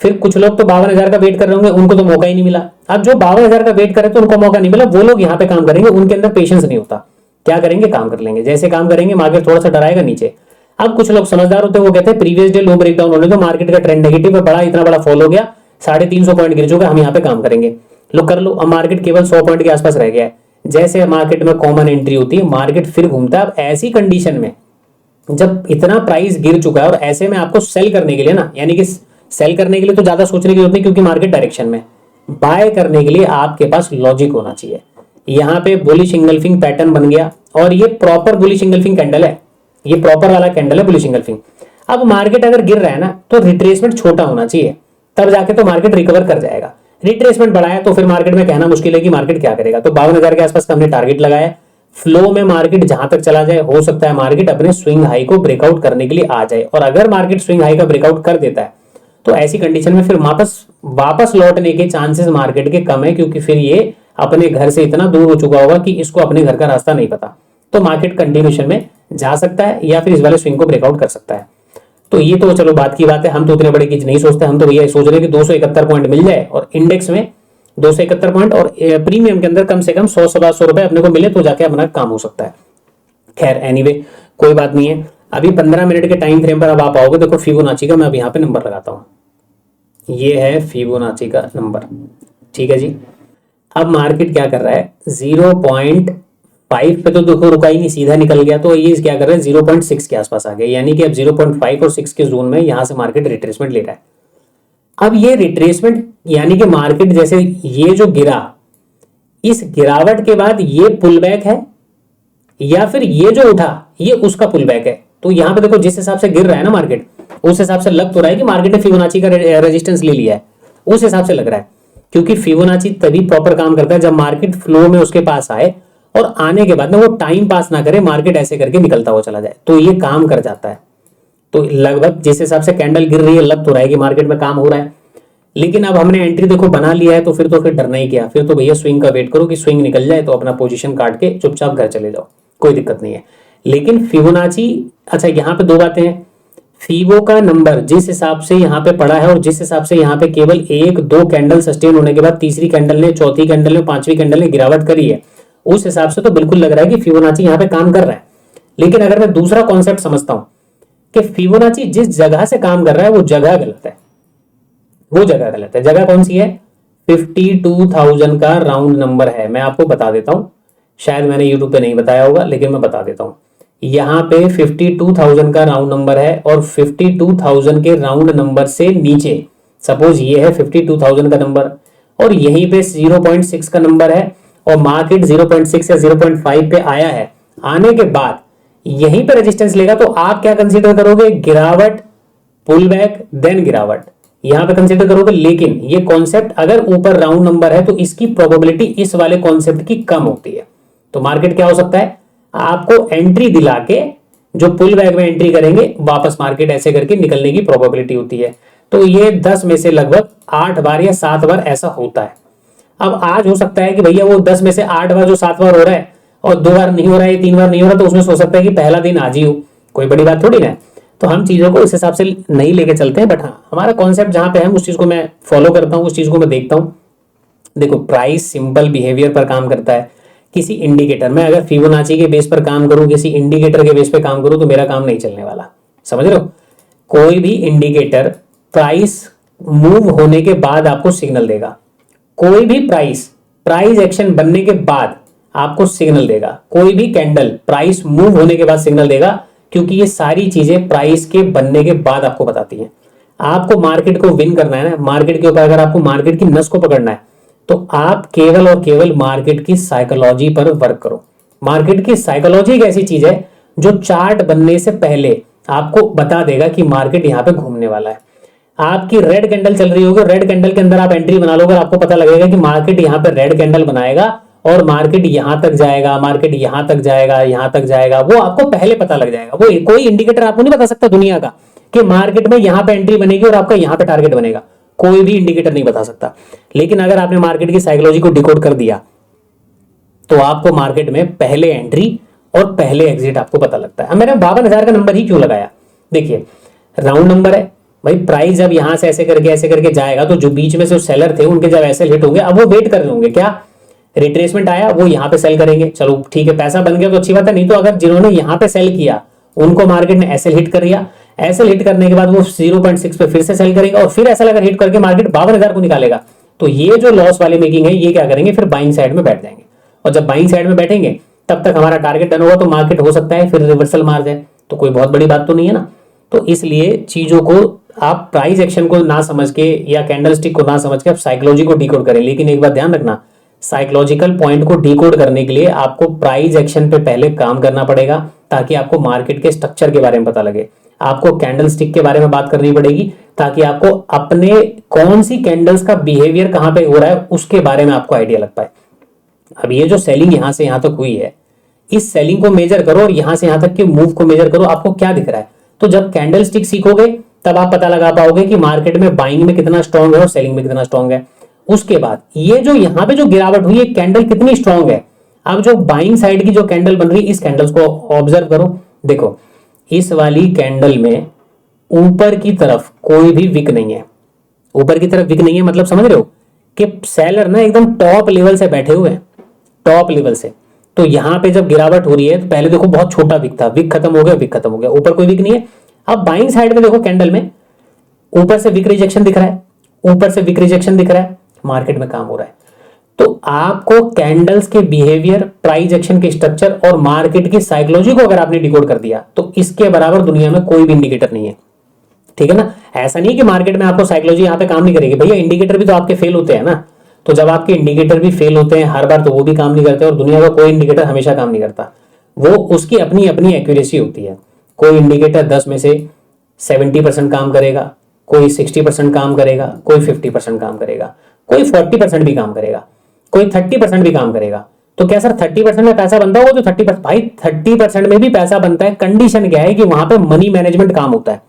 फिर कुछ लोग तो 52,000 का वेट कर रहे होंगे, उनको तो मौका ही नहीं मिला। अब जो 52,000 का वेट करे तो उनको मौका नहीं मिला, वो लोग यहाँ पे काम करेंगे, उनके अंदर पेशेंस नहीं होता। क्या करेंगे? काम कर लेंगे। जैसे काम करेंगे मार्केट थोड़ा सा डराएगा नीचे। अब कुछ लोग समझदार होते हैं, वो कहते हैं प्रीवियस डे लो ब्रेकडाउन होने दो, मार्केट का ट्रेंड नेगेटिव है, बड़ा इतना बड़ा फॉल हो गया, 350 पॉइंट गिर चुका, हम यहाँ पे काम करेंगे, लो कर लो। अब मार्केट केवल 100 पॉइंट के आसपास रह गया है। जैसे मार्केट में कॉमन एंट्री होती है, मार्केट फिर घूमता है। अब ऐसी कंडीशन में जब इतना प्राइस गिर चुका है और ऐसे में आपको सेल करने के लिए ना, यानी कि सेल करने के लिए तो ज्यादा सोचने की जरूरत नहीं क्योंकि मार्केट डायरेक्शन में, बाय करने के लिए आपके पास लॉजिक होना चाहिए। यहाँ पे बुलिश इंगल्फिंग पैटर्न बन गया और ये प्रॉपर बुलिश इंगल्फिंग कैंडल है, ये प्रॉपर वाला कैंडल है बुलिश इंगल्फिंग। अब मार्केट अगर गिर रहा है ना तो रिट्रेसमेंट छोटा होना चाहिए, तब जाके तो मार्केट रिकवर कर जाएगा। रिट्रेसमेंट बढ़ाया तो फिर मार्केट में कहना मुश्किल है कि मार्केट क्या करेगा। तो 52,000 के आसपास का हमने टारगेट लगाया। फ्लो में मार्केट जहां तक चला जाए, हो सकता है मार्केट अपने स्विंग हाई को ब्रेकआउट करने के लिए आ जाए, और अगर मार्केट स्विंग हाई का ब्रेकआउट कर देता है तो ऐसी कंडीशन में फिर वापस लौटने के चांसेस मार्केट के कम है, क्योंकि फिर ये अपने घर से इतना दूर हो चुका होगा कि इसको अपने घर का रास्ता नहीं पता। तो मार्केट कंटिन्यूशन में जा सकता है या फिर इस वाले स्विंग को ब्रेकआउट कर सकता है। तो ये तो चलो बात की बात है, हम तो उतने बड़े चीज नहीं सोचते। हम तो भैया सोच रहे हैं कि 271 पॉइंट मिल जाए और इंडेक्स में 271 पॉइंट और प्रीमियम के अंदर कम से कम 100-125 रुपए अपने को मिले तो जाके अपना काम हो सकता है। खैर एनीवे कोई बात नहीं है। अभी 15 मिनट के टाइम फ्रेम पर अब आप आओगे, देखो फिबोनाची का मैं अब यहाँ पे नंबर लगाता हूँ, ये है फिबोनाची का नंबर, ठीक है जी। अब मार्केट क्या कर रहा है, 0.5 पे तो देखो रुका ही नहीं, सीधा निकल गया, तो ये क्या कर रहा है 0.6 के आसपास आ गया, यानी कि अब 0.5 और 6 के जोन में यहां से मार्केट रिट्रेसमेंट ले रहा है। अब ये रिट्रेसमेंट यानी कि मार्केट जैसे ये जो गिरा, इस गिरावट के बाद ये पुल बैक है या फिर ये जो उठा ये उसका पुल बैक है। तो यहां पे देखो जिस हिसाब से गिर रहा है ना मार्केट, उस हिसाब से लग तो रहा है कि मार्केट ने फिबोनाची का रेजिस्टेंस ले लिया है, उस हिसाब से लग रहा है। क्योंकि फिबोनाची तभी प्रॉपर काम करता है जब मार्केट फ्लो में उसके पास आए और आने के बाद ना वो टाइम पास ना करे, मार्केट ऐसे करके निकलता हुआ चला जाए, तो ये काम कर जाता है। तो लगभग जिस हिसाब से कैंडल गिर रही है लग तो रहा है कि मार्केट में काम हो रहा है। लेकिन अब हमने एंट्री देखो बना लिया है, तो फिर डरना ही क्या, फिर तो भैया स्विंग का वेट करो कि स्विंग निकल जाए तो अपना पोजीशन काट के चुपचाप घर चले जाओ, कोई दिक्कत नहीं है। लेकिन फिबोनाची, अच्छा यहाँ पे दो बातें हैं, फीबो का नंबर जिस हिसाब से यहाँ पे पड़ा है और जिस हिसाब से यहाँ पे केवल एक दो कैंडल सस्टेन होने के बाद तीसरी कैंडल ने, चौथी कैंडल ने, पांचवी कैंडल ने गिरावट करी है, उस हिसाब से तो बिल्कुल लग रहा है कि फिबोनाची यहाँ पे काम कर रहा है। लेकिन अगर मैं दूसरा कॉन्सेप्ट समझता हूं कि फिबोनाची जिस जगह से काम कर रहा है वो जगह गलत है, वो जगह गलत है। जगह कौन सी है, 52,000 का राउंड नंबर है। मैं आपको बता देता हूं, शायद मैंने यूट्यूब पे नहीं बताया होगा लेकिन मैं बता देता हूं। यहाँ पे 52,000 का राउंड नंबर है और 52,000 के राउंड नंबर से नीचे सपोज ये है 52,000 का नंबर और यहीं पे 0.6 का नंबर है और मार्केट 0.6 या 0.5 पे आया है, आने के बाद यहीं पे रेजिस्टेंस लेगा, तो आप क्या कंसीडर करोगे, गिरावट, पुल बैक, देन गिरावट, यहां पे कंसीडर करोगे। लेकिन ये कॉन्सेप्ट अगर ऊपर राउंड नंबर है तो इसकी प्रोबेबिलिटी इस वाले कॉन्सेप्ट की कम होती है। तो मार्केट क्या हो सकता है, आपको एंट्री दिला के जो पुल बैक में एंट्री करेंगे वापस मार्केट ऐसे करके निकलने की प्रोबेबिलिटी होती है। तो ये 10 में से लगभग 8 बार या 7 बार ऐसा होता है। अब आज हो सकता है कि भैया वो 10 में से 8 बार जो 7 बार हो रहा है और 2 बार नहीं हो रहा है, 3 बार नहीं हो रहा, तो उसमें सोच सकता है कि पहला दिन आज ही हो, कोई बड़ी बात थोड़ी ना। तो हम चीजों को इस हिसाब से नहीं लेके चलते हैं, बट हाँ हमारा कॉन्सेप्ट जहां पे है उस चीज को मैं फॉलो करता हूँ, उस चीज को मैं देखता हूँ। देखो प्राइस सिंपल बिहेवियर पर काम करता है, किसी इंडिकेटर में अगर फिबोनाची के बेस पर काम करूं, किसी इंडिकेटर के बेस पर काम करूं, तो मेरा काम नहीं चलने वाला, समझ रहे हो। कोई भी इंडिकेटर प्राइस मूव होने के बाद आपको सिग्नल देगा, कोई भी प्राइस एक्शन बनने के बाद आपको सिग्नल देगा, कोई भी कैंडल प्राइस मूव होने के बाद सिग्नल देगा, क्योंकि ये सारी चीजें प्राइस के बनने के बाद आपको बताती हैं। आपको मार्केट को विन करना है ना, मार्केट के ऊपर अगर आपको मार्केट की नस को पकड़ना है तो आप केवल और केवल मार्केट की साइकोलॉजी पर वर्क करो। मार्केट की साइकोलॉजी एक ऐसी चीज है जो चार्ट बनने से पहले आपको बता देगा कि मार्केट यहाँ पे घूमने वाला है। आपकी रेड कैंडल चल रही होगी, रेड कैंडल के अंदर आप एंट्री बना लोगे, आपको पता लगेगा कि मार्केट यहाँ पे रेड कैंडल बनाएगा और मार्केट यहां तक जाएगा, मार्केट यहां तक जाएगा, यहां तक जाएगा, वो आपको पहले पता लग जाएगा। वो कोई इंडिकेटर आपको नहीं बता सकता दुनिया का कि मार्केट में यहां पे एंट्री बनेगी और आपका यहां पे टारगेट बनेगा, कोई भी इंडिकेटर नहीं बता सकता। लेकिन अगर आपने मार्केट की साइकोलॉजी को डिकोड कर दिया तो आपको मार्केट में पहले एंट्री और पहले एग्जिट आपको पता लगता है। अब मैंने 52,000 का नंबर ही क्यों लगाया, देखिए राउंड नंबर है भाई, प्राइस जब यहां से ऐसे करके जाएगा तो जो बीच में से सेलर थे उनके जब ऐसे हिट होंगे, अब वो वेट कर रहे होंगे, क्या रिट्रेसमेंट आया वो यहां पे सेल करेंगे, चलो ठीक है पैसा बन गया तो अच्छी बात है। नहीं तो अगर जिन्होंने यहां पे सेल किया उनको मार्केट ने ऐसे हिट कर दिया, ऐसे हिट करने के बाद वो 0.6 पे फिर से सेल करेगा और फिर ऐसा अगर हिट करके मार्केट 52,000 को निकालेगा, तो ये जो लॉस वाली मेकिंग है ये क्या करेंगे, फिर बाइंग साइड में बैठ जाएंगे। और जब बाइंग साइड में बैठेंगे तब तक हमारा टारगेट डन होगा, तो मार्केट हो सकता है फिर रिवर्सल मार जाए, तो कोई बहुत बड़ी बात तो नहीं है ना। तो इसलिए चीजों को आप प्राइस एक्शन को ना समझ के या कैंडल स्टिक को ना समझ के आप साइकोलॉजी को डिकोड करें। लेकिन एक बात ध्यान रखना, साइकोलॉजिकल पॉइंट को डिकोड करने के लिए आपको प्राइस एक्शन पे पहले काम करना पड़ेगा, ताकि आपको मार्केट के स्ट्रक्चर के बारे में पता लगे। आपको कैंडल स्टिक के बारे में बात करनी पड़ेगी ताकि आपको अपने कौन सी कैंडल्स का बिहेवियर कहां पे हो रहा है उसके बारे में आपको आइडिया लग पाए। अब ये जो सेलिंग यहां से यहां तक हुई है, इस सेलिंग को मेजर करो और यहां से यहां तक के मूव को मेजर करो, आपको क्या दिख रहा है। तो जब कैंडल स्टिक सीखोगे तब आप पता लगा पाओगे कि मार्केट में बाइंग में कितना स्ट्रांग है और सेलिंग में कितना स्ट्रांग है। उसके बाद ये जो यहां पे जो गिरावट हुई है कैंडल कितनी स्ट्रांग है। अब जो बाइंग साइड की जो कैंडल बन रही है, इस कैंडल्स को ऑब्जर्व करो, देखो इस वाली कैंडल में ऊपर की तरफ कोई भी विक नहीं है। ऊपर की तरफ विक नहीं है मतलब समझ रहे हो कि सेलर ना एकदम टॉप लेवल से बैठे हुए हैं, टॉप लेवल से। तो यहाँ पे जब गिरावट हो रही है तो पहले देखो बहुत छोटा विक था, विक खत्म हो गया, विक खत्म हो गया, ऊपर कोई विक नहीं है। अब बाइंग साइड में देखो कैंडल में ऊपर से विक रिजेक्शन दिख रहा है, ऊपर से विक रिजेक्शन दिख रहा है, मार्केट में काम हो रहा है। तो आपको कैंडल्स के बिहेवियर, प्राइस एक्शन के स्ट्रक्चर और मार्केट की साइकोलॉजी को अगर आपने डिकोड कर दिया तो इसके बराबर दुनिया में कोई भी इंडिकेटर नहीं है, ठीक है ना। ऐसा नहीं कि मार्केट में आपको साइकोलॉजी यहाँ पे काम नहीं करेगी, भैया इंडिकेटर भी तो आपके फेल होते हैं ना। तो जब आपके इंडिकेटर भी फेल होते हैं हर बार तो वो भी काम नहीं करते, और दुनिया का कोई इंडिकेटर हमेशा काम नहीं करता, वो उसकी अपनी अपनी एक्यूरेसी होती है। कोई इंडिकेटर 10 में से 70% काम करेगा, कोई 60% काम करेगा, कोई 50% काम करेगा, कोई 40% भी काम करेगा, कोई 30% भी काम करेगा। तो क्या सर 30% में पैसा बनता होगा? तो 30%, भाई 30% में भी पैसा बनता है। कंडीशन क्या है कि वहां पे मनी मैनेजमेंट काम होता है।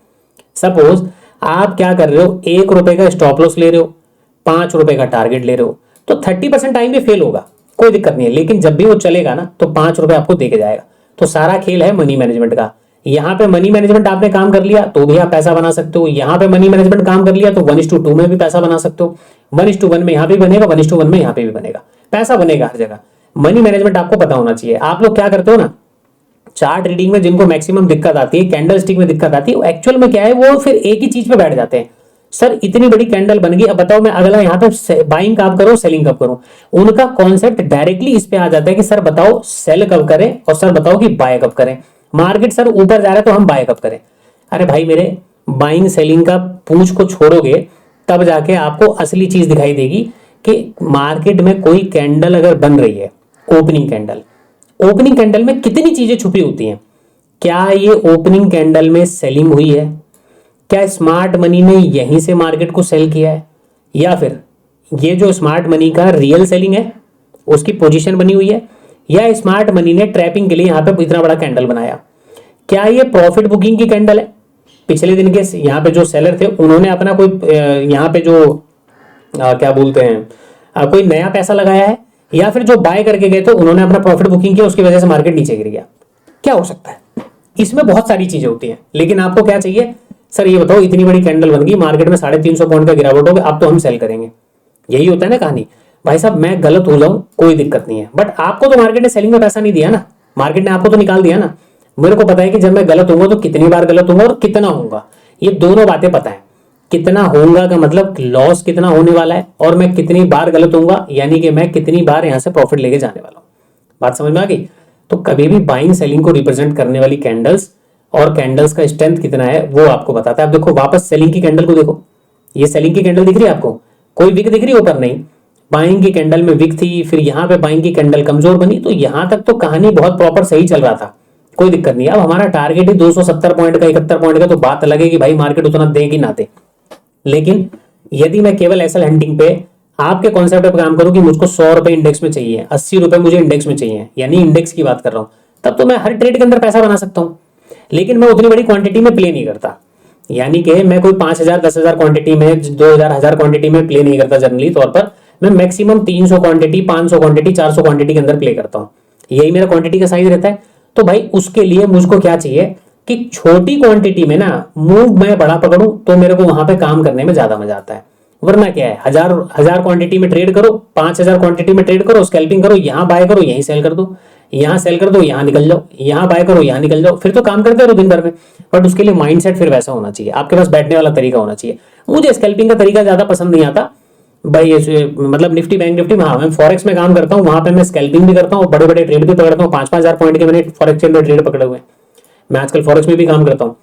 सपोज आप क्या कर रहे हो, 1 रुपए का स्टॉप लॉस ले रहे हो, 5 रुपए का टारगेट ले रहे हो, तो 30% टाइम भी फेल होगा, कोई दिक्कत नहीं है, लेकिन जब भी वो चलेगा ना तो 5 रुपए आपको दे के जाएगा। तो सारा खेल है मनी मैनेजमेंट का। यहाँ पे मनी मैनेजमेंट आपने काम कर लिया तो भी आप पैसा बना सकते हो, यहाँ पे मनी मैनेजमेंट काम कर लिया तो 1:2 में भी पैसा बना सकते हो, 1:1 में यहाँ पे बनेगा, 1:1 में यहाँ पे भी बनेगा, पैसा बनेगा हर जगह। मनी मैनेजमेंट आपको पता होना चाहिए। आप लोग क्या करते हो ना, चार्ट रीडिंग में जिनको मैक्सिमम दिक्कत आती है, कैंडल स्टिक में दिक्कत आती है, वो एक्चुअल में क्या है, वो फिर एक ही चीज पे बैठ जाते हैं। सर इतनी बड़ी कैंडल बन गई, अब बताओ मैं अगला यहाँ पे बाइंग कब करूं, सेलिंग कब करूं। उनका कॉन्सेप्ट डायरेक्टली इस पे आ जाता है कि सर बताओ सेल कब करें और सर बताओ कि बाय कब करें। मार्केट सर ऊपर जा रहा है तो हम बाय कब करें। अरे भाई मेरे, बाइंग सेलिंग का पूंछ को छोड़ोगे तब जाके आपको असली चीज दिखाई देगी कि मार्केट में कोई कैंडल अगर बन रही है, ओपनिंग कैंडल, ओपनिंग कैंडल में कितनी चीजें छुपी होती हैं। क्या ये ओपनिंग कैंडल में सेलिंग हुई है? क्या स्मार्ट मनी ने यहीं से मार्केट को सेल किया है, या फिर ये जो स्मार्ट मनी का रियल सेलिंग है उसकी पोजीशन बनी हुई है, या स्मार्ट मनी ने ट्रैपिंग के लिए यहां पे इतना बड़ा कैंडल बनाया? क्या ये प्रॉफिट बुकिंग की कैंडल है? पिछले दिन के यहाँ पे जो सेलर थे उन्होंने अपना कोई यहाँ पे जो क्या बोलते हैं कोई नया पैसा लगाया है, या फिर जो बाय करके गए थे उन्होंने अपना प्रॉफिट बुकिंग किया, उसकी वजह से मार्केट नीचे गिर गया? क्या हो सकता है? इसमें बहुत सारी चीजें होती हैं, लेकिन आपको क्या चाहिए, सर ये बताओ इतनी बड़ी कैंडल बन गई, मार्केट में 350 पॉइंट का गिरावट हो गया, अब तो हम सेल करेंगे। यही होता है ना कहानी। भाई साहब मैं गलत हो जाऊं कोई दिक्कत नहीं है, बट आपको तो मार्केट ने सेलिंग में पैसा नहीं दिया ना, मार्केट ने आपको तो निकाल दिया ना। मेरे को पता है कि जब मैं गलत होऊंगा तो कितनी बार गलत होऊंगा और कितना होऊंगा, ये दोनों बातें पता है। कितना होऊंगा का मतलब लॉस कितना होने वाला है, और मैं कितनी बार गलत होऊंगा यानी कि मैं कितनी बार यहां से प्रॉफिट लेके जाने वाला हूं। बात समझ में आ गई? तो कभी भी बाइंग सेलिंग को रिप्रेजेंट करने वाली कैंडल्स और कैंडल्स का स्ट्रेंथ कितना है वो आपको बताता है। अब देखो वापस सेलिंग की कैंडल को देखो, ये सेलिंग की कैंडल दिख रही है आपको, कोई विक दिख रही है ऊपर? नहीं, बाइंग की कैंडल में विक थी, फिर यहाँ पे बाइंग की कैंडल कमजोर बनी, तो यहां तक तो कहानी बहुत प्रॉपर सही चल रहा था, कोई दिक्कत नहीं। अब हमारा टारगेट ही 270 पॉइंट का, 71 पॉइंट का, तो बात अलग है कि भाई मार्केट उतना दे कि ना दे। लेकिन यदि मैं केवल एसएल हंटिंग पे आपके कॉन्सेप्ट पे काम करूं कि मुझको 100 रुपए इंडेक्स में चाहिए, 80 रुपए मुझे इंडेक्स में चाहिए, यानी इंडेक्स की बात कर रहा हूं, तब तो मैं हर ट्रेड के अंदर पैसा बना सकता हूं। लेकिन मैं उतनी बड़ी क्वांटिटी में प्ले नहीं करता, यानी कि मैं कोई 5,000 10,000 क्वांटिटी में, 2,000 1000 क्वांटिटी में प्ले नहीं करता। जनरली तौर पर मैं मैक्सिमम 300 क्वांटिटी, 500 क्वांटिटी, 400 क्वांटिटी के अंदर प्ले करता हूं, यही मेरा क्वांटिटी का साइज रहता है। तो भाई उसके लिए मुझको क्या चाहिए कि छोटी क्वांटिटी में ना मूव मैं बड़ा पकड़ूं, तो मेरे को वहां पे काम करने में ज्यादा मजा आता है। वरना क्या है, हजार हजार क्वांटिटी में ट्रेड करो, 5,000 क्वांटिटी में ट्रेड करो, स्कैल्पिंग करो, यहाँ बाय करो यहीं सेल कर दो, यहाँ सेल कर दो यहाँ निकल जाओ, यहाँ बाय करो यहाँ निकल जाओ, फिर तो काम करते रहो दिन भर में। बट उसके लिए माइंडसेट फिर वैसा होना चाहिए, आपके पास बैठने वाला तरीका होना चाहिए। मुझे स्कैल्पिंग का तरीका ज्यादा पसंद नहीं आता भाई, मतलब निफ्टी बैंक निफ्टी में, हाँ मैं फॉरेक्स में काम करता हूँ, वहां पे मैं स्कैल्पिंग भी करता हूँ, बड़े बड़े ट्रेड भी पकड़ता हूँ, 5,000 पॉइंट के मैंने फॉरेक्स के अंदर ट्रेड पकड़े हुए हैं। मैं आजकल फॉरेक्स में भी काम करता हूँ,